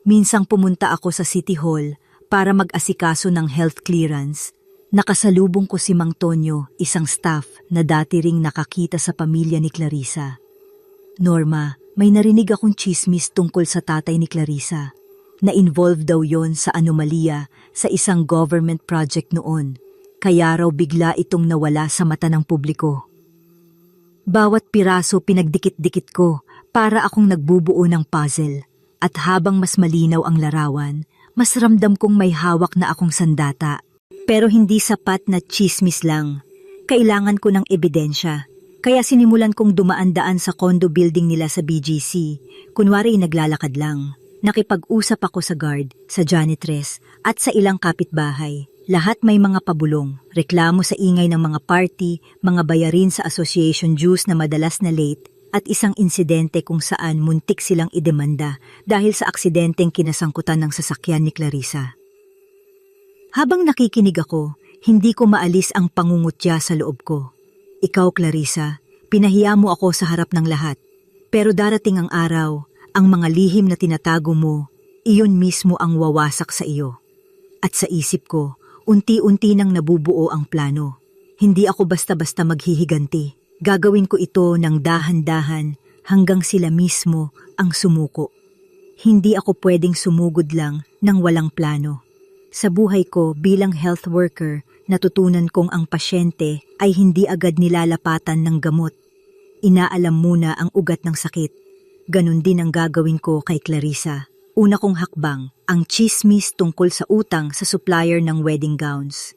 Minsang pumunta ako sa City Hall para mag-asikaso ng health clearance. Nakasalubong ko si Mang Tonyo, isang staff na dati ring nakakita sa pamilya ni Clarissa. Norma, may narinig akong tsismis tungkol sa tatay ni Clarissa. Na-involve daw yon sa anomalya sa isang government project noon. Kaya raw bigla itong nawala sa mata ng publiko. Bawat piraso pinagdikit-dikit ko para akong nagbubuo ng puzzle. At habang mas malinaw ang larawan, mas ramdam kong may hawak na akong sandata. Pero hindi sapat na tsismis lang. Kailangan ko ng ebidensya. Kaya sinimulan kong dumaan-daan sa condo building nila sa BGC. Kunwari naglalakad lang. Nakipag-usap ako sa guard, sa janitress, at sa ilang kapitbahay. Lahat may mga pabulong, reklamo sa ingay ng mga party, mga bayarin sa association dues na madalas na late, at isang insidente kung saan muntik silang idemanda dahil sa aksidenteng kinasangkutan ng sasakyan ni Clarissa. Habang nakikinig ako, hindi ko maalis ang pangungutya sa loob ko. Ikaw, Clarissa, pinahiya mo ako sa harap ng lahat. Pero darating ang araw, ang mga lihim na tinatago mo, iyon mismo ang wawasak sa iyo. At sa isip ko, unti-unti nang nabubuo ang plano. Hindi ako basta-basta maghihiganti. Gagawin ko ito ng dahan-dahan hanggang sila mismo ang sumuko. Hindi ako pwedeng sumugod lang ng walang plano. Sa buhay ko bilang health worker, natutunan kong ang pasyente ay hindi agad nilalapatan ng gamot. Inaalam muna ang ugat ng sakit. Ganon din ang gagawin ko kay Clarissa. Una kong hakbang, ang chismis tungkol sa utang sa supplier ng wedding gowns.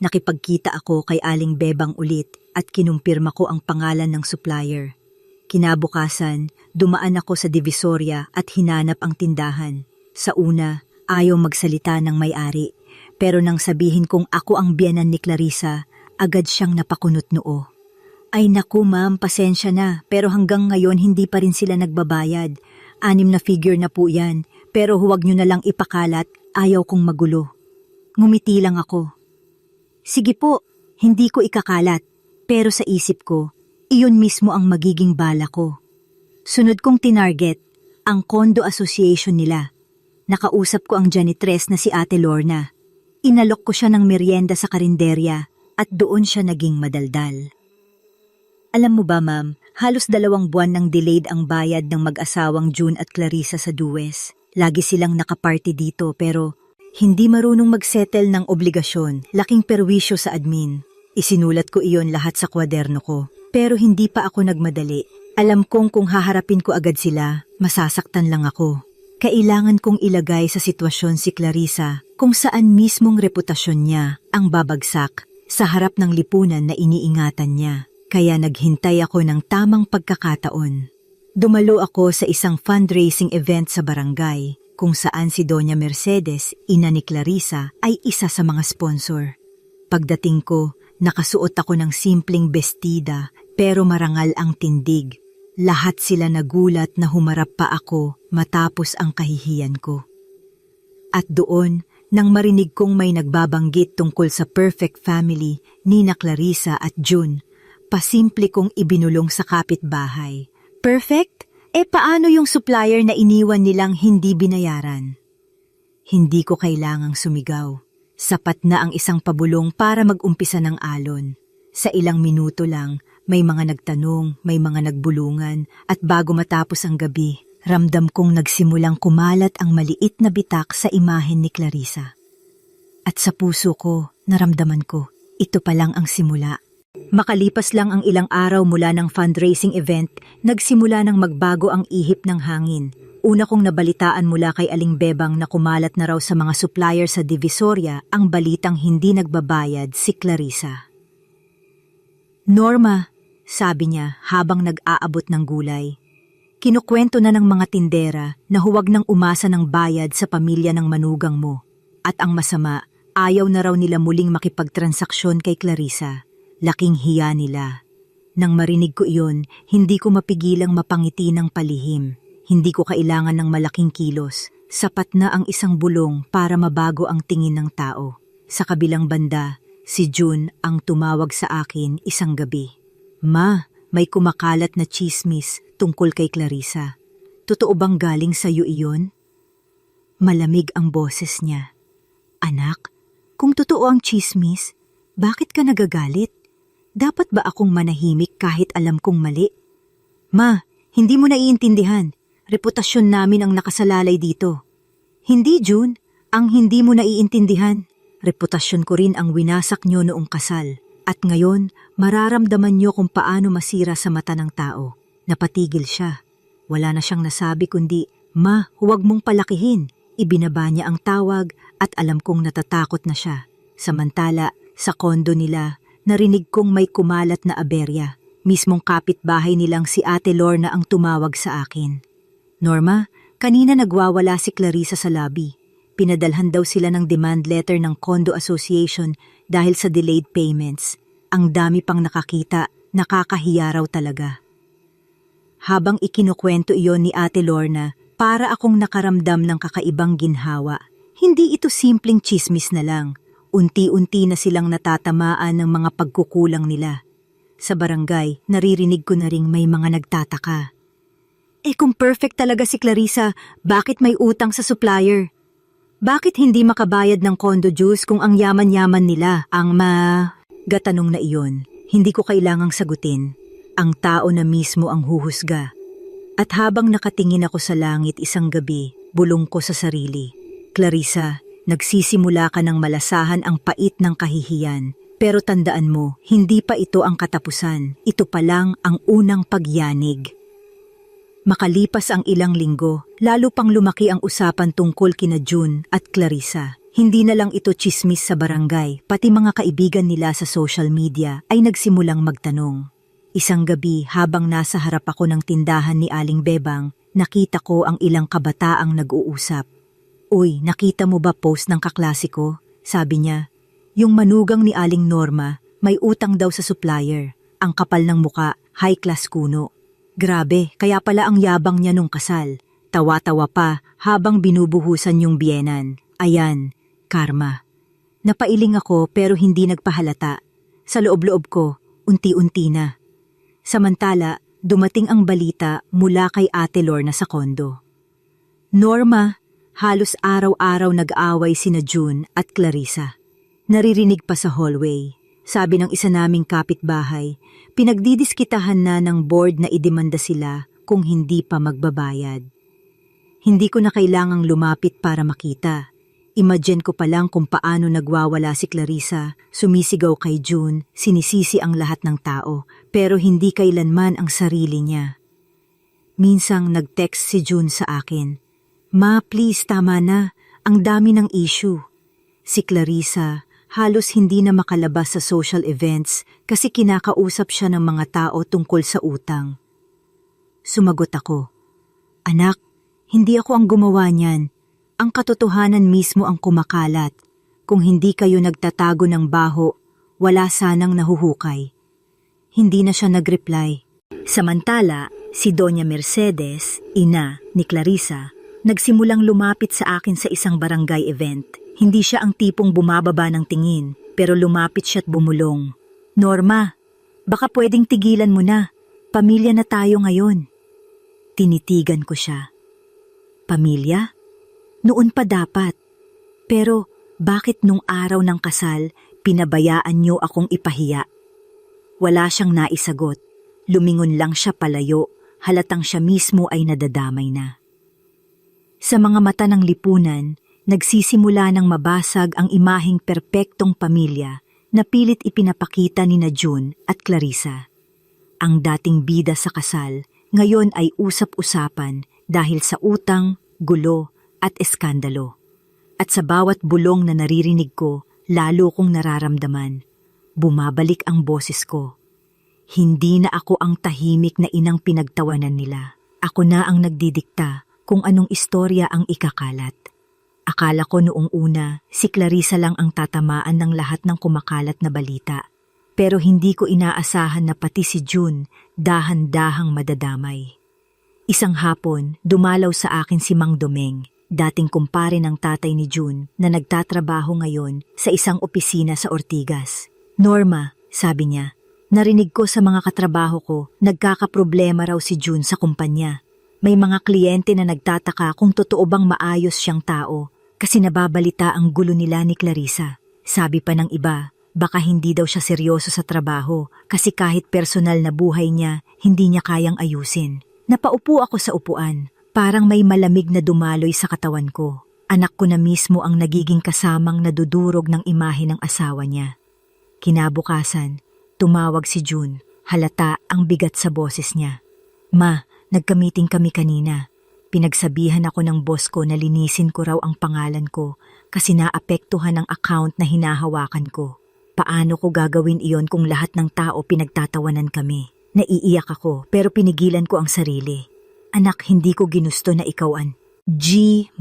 Nakipagkita ako kay Aling Bebang ulit at kinumpirma ko ang pangalan ng supplier. Kinabukasan, dumaan ako sa Divisoria at hinanap ang tindahan. Sa una, ayaw magsalita ng may-ari, pero nang sabihin kong ako ang biyenan ni Clarissa, agad siyang napakunot noo. Ay naku ma'am, pasensya na, pero hanggang ngayon hindi pa rin sila nagbabayad. 6 na figure na po yan, pero huwag nyo na lang ipakalat, ayaw kong magulo. Ngumiti lang ako. Sige po, hindi ko ikakalat, pero sa isip ko, iyon mismo ang magiging bala ko. Sunod kong tinarget, ang condo association nila. Nakausap ko ang janitress na si Ate Lorna. Inalok ko siya ng merienda sa karinderya at doon siya naging madaldal. Alam mo ba ma'am, halos 2 buwan nang delayed ang bayad ng mag-asawang June at Clarissa sa Duwes. Lagi silang nakaparty dito pero hindi marunong magsettle ng obligasyon, laking perwisyo sa admin. Isinulat ko iyon lahat sa kwaderno ko, pero hindi pa ako nagmadali. Alam kong kung haharapin ko agad sila, masasaktan lang ako. Kailangan kong ilagay sa sitwasyon si Clarissa kung saan mismong reputasyon niya ang babagsak sa harap ng lipunan na iniingatan niya. Kaya naghintay ako ng tamang pagkakataon. Dumalo ako sa isang fundraising event sa barangay kung saan si Doña Mercedes, ina ni Clarissa, ay isa sa mga sponsor. Pagdating ko, nakasuot ako ng simpleng bestida pero marangal ang tindig. Lahat sila nagulat na humarap pa ako matapos ang kahihiyan ko. At doon, nang marinig kong may nagbabanggit tungkol sa perfect family ni na Clarissa at June, pasimple kong ibinulong sa kapitbahay. Perfect? Paano yung supplier na iniwan nilang hindi binayaran? Hindi ko kailangang sumigaw. Sapat na ang isang pabulong para mag-umpisa ng alon. Sa ilang minuto lang, may mga nagtanong, may mga nagbulungan, at bago matapos ang gabi, ramdam kong nagsimulang kumalat ang maliit na bitak sa imahen ni Clarissa. At sa puso ko, naramdaman ko, ito pa lang ang simula. Makalipas lang ang ilang araw mula ng fundraising event, nagsimula ng magbago ang ihip ng hangin. Una kong nabalitaan mula kay Aling Bebang na kumalat na raw sa mga supplier sa Divisoria ang balitang hindi nagbabayad si Clarissa. Norma, sabi niya habang nag-aabot ng gulay. Kinukwento na ng mga tindera na huwag nang umasa ng bayad sa pamilya ng manugang mo. At ang masama, ayaw na raw nila muling makipagtransaksyon kay Clarissa. Laking hiya nila. Nang marinig ko iyon, hindi ko mapigilang mapangiti ng palihim. Hindi ko kailangan ng malaking kilos. Sapat na ang isang bulong para mabago ang tingin ng tao. Sa kabilang banda, si June ang tumawag sa akin isang gabi. Ma, may kumakalat na chismis tungkol kay Clarissa. Totoo bang galing sa iyo iyon? Malamig ang boses niya. Anak, kung totoo ang chismis, bakit ka nagagalit? Dapat ba akong manahimik kahit alam kong mali? Ma, hindi mo naiintindihan. Reputasyon namin ang nakasalalay dito. Hindi, June. Ang hindi mo naiintindihan. Reputasyon ko rin ang winasak nyo noong kasal. At ngayon, mararamdaman nyo kung paano masira sa mata ng tao. Napatigil siya. Wala na siyang nasabi kundi, Ma, huwag mong palakihin. Ibinaba niya ang tawag at alam kong natatakot na siya. Samantala, sa kondo nila, narinig kong may kumalat na aberya. Mismong kapitbahay nilang si Ate Lorna ang tumawag sa akin. Norma, kanina nagwawala si Clarissa sa lobby. Pinadalhan daw sila ng demand letter ng condo association dahil sa delayed payments. Ang dami pang nakakita, nakakahiya raw talaga. Habang ikinukwento iyon ni Ate Lorna, para akong nakaramdam ng kakaibang ginhawa. Hindi ito simpleng chismis na lang. Unti-unti na silang natatamaan ng mga pagkukulang nila. Sa barangay, naririnig ko na ring may mga nagtataka. Kung perfect talaga si Clarissa, bakit may utang sa supplier? Bakit hindi makabayad ng condo dues kung ang yaman-yaman nila ang gatanong na iyon? Hindi ko kailangang sagutin. Ang tao na mismo ang huhusga. At habang nakatingin ako sa langit isang gabi, bulong ko sa sarili. Clarissa, nagsisimula ka ng malasahan ang pait ng kahihiyan. Pero tandaan mo, hindi pa ito ang katapusan. Ito pa lang ang unang pagyanig. Makalipas ang ilang linggo, lalo pang lumaki ang usapan tungkol kina June at Clarissa. Hindi na lang ito tsismis sa barangay, pati mga kaibigan nila sa social media ay nagsimulang magtanong. Isang gabi habang nasa harap ako ng tindahan ni Aling Bebang, nakita ko ang ilang kabataang nag-uusap. "Uy, nakita mo ba post ng kaklase ko?" Sabi niya. "Yung manugang ni Aling Norma, may utang daw sa supplier. Ang kapal ng muka, high class kuno. Grabe, kaya pala ang yabang niya nung kasal." Tawa-tawa pa habang binubuhusan yung biyenan. Ayan, karma. Napailing ako pero hindi nagpahalata. Sa loob-loob ko, unti-unti na. Samantala, dumating ang balita mula kay Ate Lorna sa kondo. "Norma, halos araw-araw nag-away sina June at Clarissa." Naririnig pa sa hallway. Sabi ng isa naming kapitbahay, pinagdidiskitahan na ng board na idemanda sila kung hindi pa magbabayad. Hindi ko na kailangang lumapit para makita. Imagine ko pa lang kung paano nagwawala si Clarissa, sumisigaw kay June, sinisisi ang lahat ng tao, pero hindi kailanman ang sarili niya. Minsang nag-text si June sa akin, "Ma, please tama na, ang dami ng issue." Si Clarissa, halos hindi na makalabas sa social events kasi kinakausap siya ng mga tao tungkol sa utang. Sumagot ako, "Anak, hindi ako ang gumawa niyan. Ang katotohanan mismo ang kumakalat. Kung hindi kayo nagtatago ng baho, wala sanang nahuhukay." Hindi na siya nag-reply. Samantala, si Doña Mercedes, ina ni Clarissa, nagsimulang lumapit sa akin sa isang barangay event. Hindi siya ang tipong bumababa ng tingin, pero lumapit siya at bumulong. "Norma, baka pwedeng tigilan mo na. Pamilya na tayo ngayon." Tinitigan ko siya. "Pamilya? Noon pa dapat. Pero bakit nung araw ng kasal, pinabayaan niyo akong ipahiya?" Wala siyang naisagot. Lumingon lang siya palayo, halatang siya mismo ay nadadamay na. Sa mga mata ng lipunan, nagsisimula ng mabasag ang imaheng perpektong pamilya na pilit ipinapakita ni na June at Clarissa. Ang dating bida sa kasal, ngayon ay usap-usapan dahil sa utang, gulo at eskandalo. At sa bawat bulong na naririnig ko, lalo kong nararamdaman. Bumabalik ang boses ko. Hindi na ako ang tahimik na inang pinagtawanan nila. Ako na ang nagdidikta kung anong istorya ang ikakalat. Akala ko noong una, si Clarissa lang ang tatamaan ng lahat ng kumakalat na balita. Pero hindi ko inaasahan na pati si June dahan-dahang madadamay. Isang hapon, dumalaw sa akin si Mang Domeng, dating kumpare ng tatay ni June na nagtatrabaho ngayon sa isang opisina sa Ortigas. "Norma," sabi niya, "narinig ko sa mga katrabaho ko, nagkakaproblema raw si June sa kumpanya. May mga kliyente na nagtataka kung totoo bang maayos siyang tao kasi nababalita ang gulo nila ni Clarissa. Sabi pa ng iba, baka hindi daw siya seryoso sa trabaho kasi kahit personal na buhay niya, hindi niya kayang ayusin." Napaupo ako sa upuan, parang may malamig na dumaloy sa katawan ko. Anak ko na mismo ang nagiging kasamang nadudurog ng imahe ng asawa niya. Kinabukasan, tumawag si June, halata ang bigat sa boses niya. "Ma, nagka-meeting kami kanina. Pinagsabihan ako ng boss ko na linisin ko raw ang pangalan ko kasi naapektuhan ang account na hinahawakan ko. Paano ko gagawin iyon kung lahat ng tao pinagtatawanan kami?" Naiiyak ako pero pinigilan ko ang sarili. "Anak, hindi ko ginusto na ikaw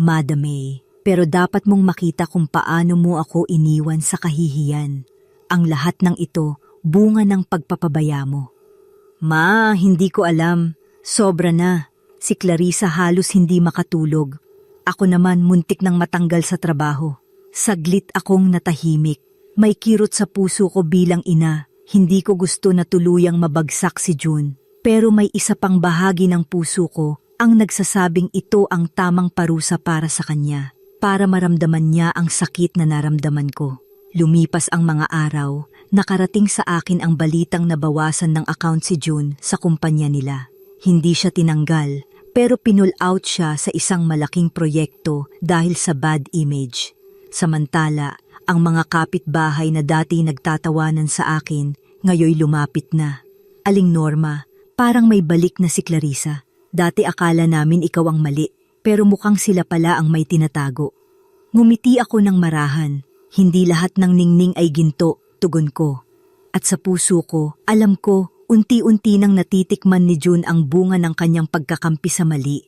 Madame, pero dapat mong makita kung paano mo ako iniwan sa kahihiyan. Ang lahat ng ito, bunga ng pagpapabaya mo." "Ma, hindi ko alam. Sobra na. Si Clarissa halos hindi makatulog. Ako naman muntik nang matanggal sa trabaho. Saglit akong natahimik. May kirot sa puso ko bilang ina. Hindi ko gusto na tuluyang mabagsak si June. Pero may isa pang bahagi ng puso ko ang nagsasabing ito ang tamang parusa para sa kanya, para maramdaman niya ang sakit na naramdaman ko. Lumipas ang mga araw, nakarating sa akin ang balitang nabawasan ng account si June sa kumpanya nila. Hindi siya tinanggal, pero pinull out siya sa isang malaking proyekto dahil sa bad image. Samantala, ang mga kapitbahay na dati nagtatawanan sa akin, ngayoy lumapit na. Aling Norma, parang may balik na si Clarissa. Dati akala namin ikaw ang mali, pero mukhang sila pala ang may tinatago. Ngumiti ako ng marahan. Hindi lahat ng ningning ay ginto, tugon ko. At sa puso ko, alam ko, unti-unti nang natitikman ni June ang bunga ng kanyang pagkakampi sa mali.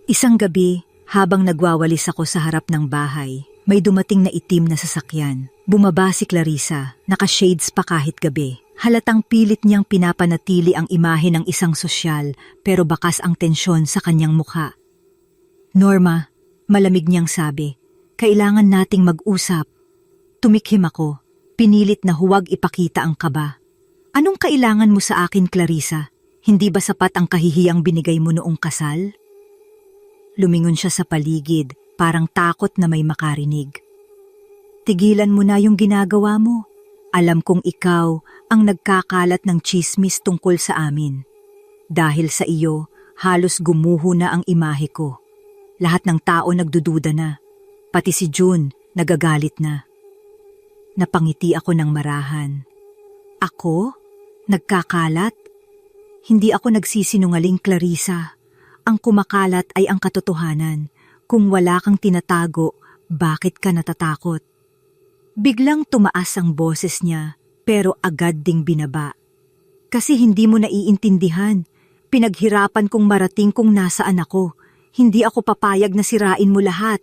Isang gabi, habang nagwawalis ako sa harap ng bahay, may dumating na itim na sasakyan. Bumaba si Clarissa, naka-shades pa kahit gabi. Halatang pilit niyang pinapanatili ang imahe ng isang sosyal, pero bakas ang tensyon sa kanyang mukha. Norma, malamig niyang sabi, kailangan nating mag-usap. Tumikhim ako, pinilit na huwag ipakita ang kaba. Anong kailangan mo sa akin, Clarissa? Hindi ba sapat ang kahihiyang binigay mo noong kasal? Lumingon siya sa paligid, parang takot na may makarinig. Tigilan mo na yung ginagawa mo. Alam kong ikaw ang nagkakalat ng tsismis tungkol sa amin. Dahil sa iyo, halos gumuho na ang imahe ko. Lahat ng tao nagdududa na. Pati si June, nagagalit na. Napangiti ako ng marahan. Ako? Nagkakalat? Hindi ako nagsisinungaling, Clarissa. Ang kumakalat ay ang katotohanan. Kung wala kang tinatago, bakit ka natatakot? Biglang tumaas ang boses niya, pero agad ding binaba. Kasi hindi mo naiintindihan. Pinaghirapan kong marating kung nasaan ako. Hindi ako papayag na sirain mo lahat.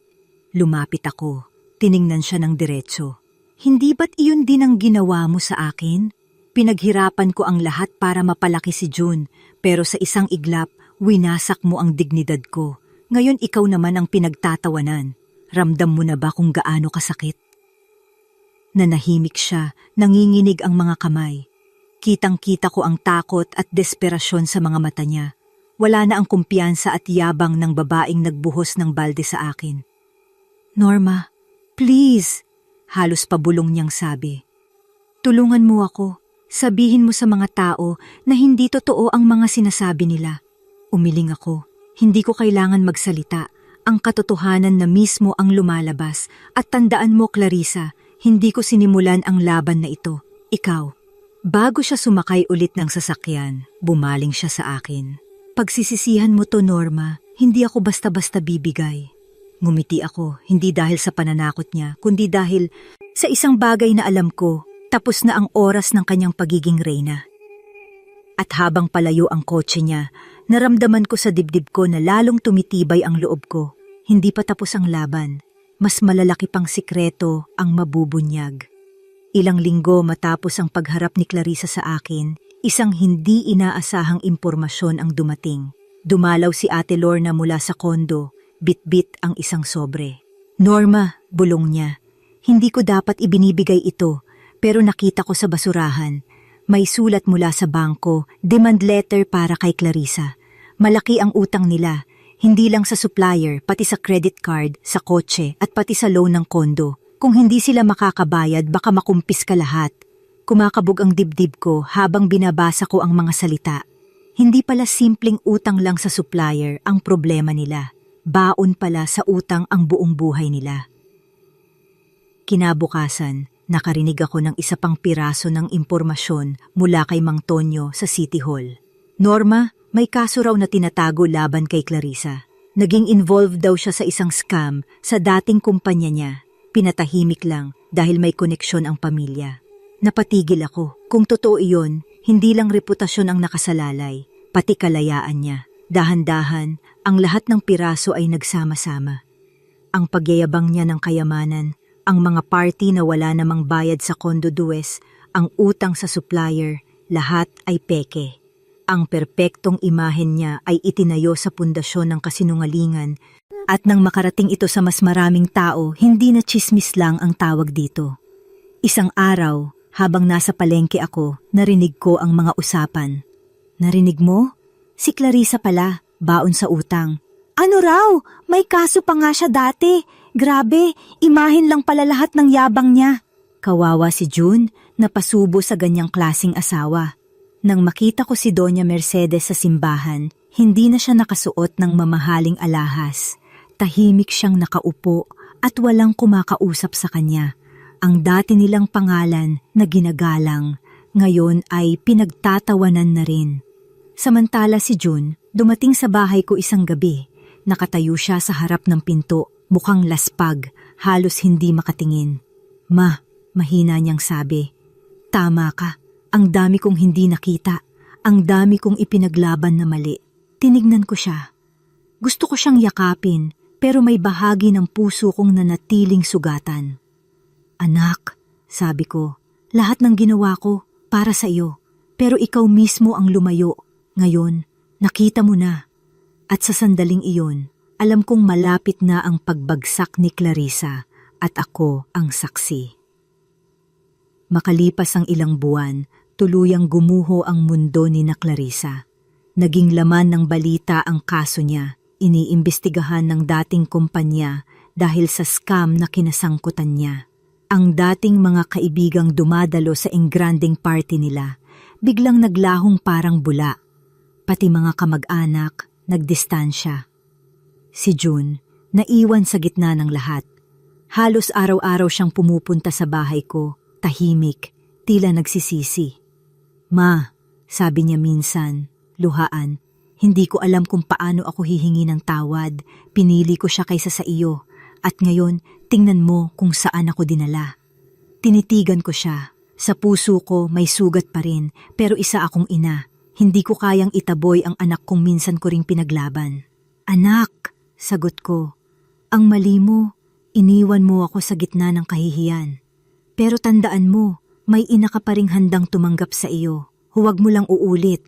Lumapit ako. Tiningnan siya ng diretso. Hindi ba't iyon din ang ginawa mo sa akin? Pinaghirapan ko ang lahat para mapalaki si June, pero sa isang iglap, winasak mo ang dignidad ko. Ngayon ikaw naman ang pinagtatawanan. Ramdam mo na ba kung gaano kasakit? Nanahimik siya, nanginginig ang mga kamay. Kitang-kita ko ang takot at desperasyon sa mga mata niya. Wala na ang kumpiyansa at yabang ng babaeng nagbuhos ng balde sa akin. Norma, please, halos pabulong niyang sabi. Tulungan mo ako. Sabihin mo sa mga tao na hindi totoo ang mga sinasabi nila. Umiling ako. Hindi ko kailangan magsalita. Ang katotohanan na mismo ang lumalabas. At tandaan mo, Clarissa, hindi ko sinimulan ang laban na ito. Ikaw. Bago siya sumakay ulit ng sasakyan, bumaling siya sa akin. Pagsisisihan mo to, Norma, hindi ako basta-basta bibigay. Ngumiti ako, hindi dahil sa pananakot niya, kundi dahil sa isang bagay na alam ko, tapos na ang oras ng kanyang pagiging reyna. At habang palayo ang kotse niya, naramdaman ko sa dibdib ko na lalong tumitibay ang loob ko. Hindi pa tapos ang laban. Mas malalaki pang sikreto ang mabubunyag. Ilang linggo matapos ang pagharap ni Clarissa sa akin, isang hindi inaasahang impormasyon ang dumating. Dumalaw si Ate Lorna mula sa kondo, bit-bit ang isang sobre. Norma, bulong niya, hindi ko dapat ibinibigay ito, pero nakita ko sa basurahan. May sulat mula sa bangko, demand letter para kay Clarissa. Malaki ang utang nila. Hindi lang sa supplier, pati sa credit card, sa kotse, at pati sa loan ng kondo. Kung hindi sila makakabayad, baka makumpis ka lahat. Kumakabog ang dibdib ko habang binabasa ko ang mga salita. Hindi pala simpleng utang lang sa supplier ang problema nila. Baon pala sa utang ang buong buhay nila. Kinabukasan, nakarinig ako ng isa pang piraso ng impormasyon mula kay Mang Tonyo sa City Hall. Norma, may kaso raw na tinatago laban kay Clarissa. Naging involved daw siya sa isang scam sa dating kumpanya niya. Pinatahimik lang dahil may koneksyon ang pamilya. Napatigil ako. Kung totoo iyon, hindi lang reputasyon ang nakasalalay, pati kalayaan niya. Dahan-dahan, ang lahat ng piraso ay nagsama-sama. Ang pagyayabang niya ng kayamanan, ang mga party na wala namang bayad sa kondo duwes, ang utang sa supplier, lahat ay peke. Ang perpektong imahen niya ay itinayo sa pundasyon ng kasinungalingan at nang makarating ito sa mas maraming tao, hindi na tsismis lang ang tawag dito. Isang araw, habang nasa palengke ako, narinig ko ang mga usapan. Narinig mo? Si Clarissa pala. baon sa utang. Ano raw? May kaso pa nga siya dati. Grabe, imahin lang pala lahat ng yabang niya. Kawawa si June, napasubo sa ganyang klasing asawa. Nang makita ko si Doña Mercedes sa simbahan, hindi na siya nakasuot ng mamahaling alahas. Tahimik siyang nakaupo at walang kumakausap sa kanya. Ang dati nilang pangalan na ginagalang, ngayon ay pinagtatawanan na rin. Samantala si June, dumating sa bahay ko isang gabi. Nakatayo siya sa harap ng pinto, mukhang laspag, halos hindi makatingin. Ma, mahina niyang sabi. Tama ka, ang dami kong hindi nakita, ang dami kong ipinaglaban na mali. Tinignan ko siya. Gusto ko siyang yakapin, pero may bahagi ng puso kong nanatiling sugatan. Anak, sabi ko, lahat ng ginawa ko para sa iyo, pero ikaw mismo ang lumayo. Ngayon, nakita mo na. At sa sandaling iyon, alam kong malapit na ang pagbagsak ni Clarissa at ako ang saksi. Makalipas ang ilang buwan, tuluyang gumuho ang mundo ni na Clarissa. Naging laman ng balita ang kaso niya, iniimbestigahan ng dating kumpanya dahil sa scam na kinasangkutan niya. Ang dating mga kaibigang dumadalo sa engranding party nila, biglang naglahong parang bula. Pati mga kamag-anak, nagdistansya. Si June, naiwan sa gitna ng lahat. Halos araw-araw siyang pumupunta sa bahay ko, tahimik, tila nagsisisi. Ma, sabi niya minsan, luhaan, hindi ko alam kung paano ako hihingi ng tawad, pinili ko siya kaysa sa iyo, at ngayon tingnan mo kung saan ako dinala. Tinitigan ko siya, sa puso ko may sugat pa rin, pero isa akong ina. Hindi ko kayang itaboy ang anak kong minsan ko ring pinaglaban. Anak, sagot ko, ang mali mo, iniwan mo ako sa gitna ng kahihiyan. Pero tandaan mo, may ina ka pa ring handang tumanggap sa iyo. Huwag mo lang uulit.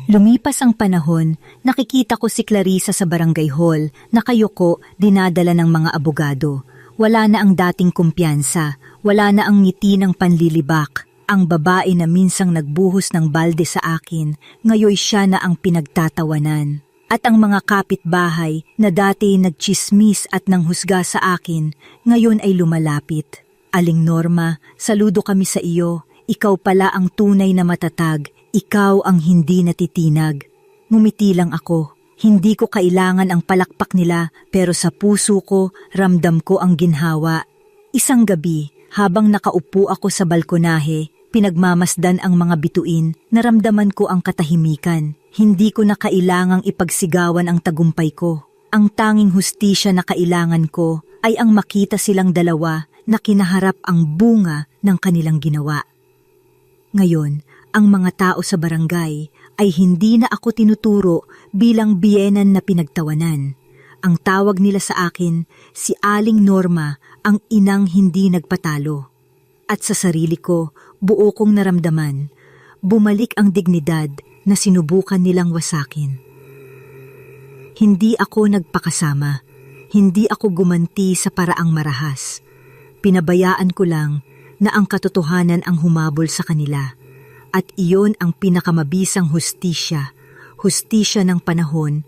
Lumipas ang panahon, nakikita ko si Clarissa sa barangay hall, nakayuko, dinadala ng mga abogado. Wala na ang dating kumpiyansa, wala na ang ngiti ng panlilibak. Ang babae na minsang nagbuhos ng balde sa akin, ngayon siya na ang pinagtatawanan. At ang mga kapitbahay na dati nagchismis at nanghusga sa akin, ngayon ay lumalapit. Aling Norma, saludo kami sa iyo. Ikaw pala ang tunay na matatag. Ikaw ang hindi natitinag. Ngumiti lang ako. Hindi ko kailangan ang palakpak nila, pero sa puso ko, ramdam ko ang ginhawa. Isang gabi, habang nakaupo ako sa balkonahe, pinagmamasdan ang mga bituin, naramdaman ko ang katahimikan. Hindi ko na kailangang ipagsigawan ang tagumpay ko. Ang tanging hustisya na kailangan ko ay ang makita silang dalawa na kinaharap ang bunga ng kanilang ginawa. Ngayon, ang mga tao sa barangay ay hindi na ako tinuturo bilang biyenan na pinagtawanan. Ang tawag nila sa akin, si Aling Norma, ang inang hindi nagpatalo. At sa sarili ko, buo kong naramdaman, bumalik ang dignidad na sinubukan nilang wasakin. Hindi ako nagpakasama, hindi ako gumanti sa paraang marahas. Pinabayaan ko lang na ang katotohanan ang humabol sa kanila. At iyon ang pinakamabisang hustisya ng panahon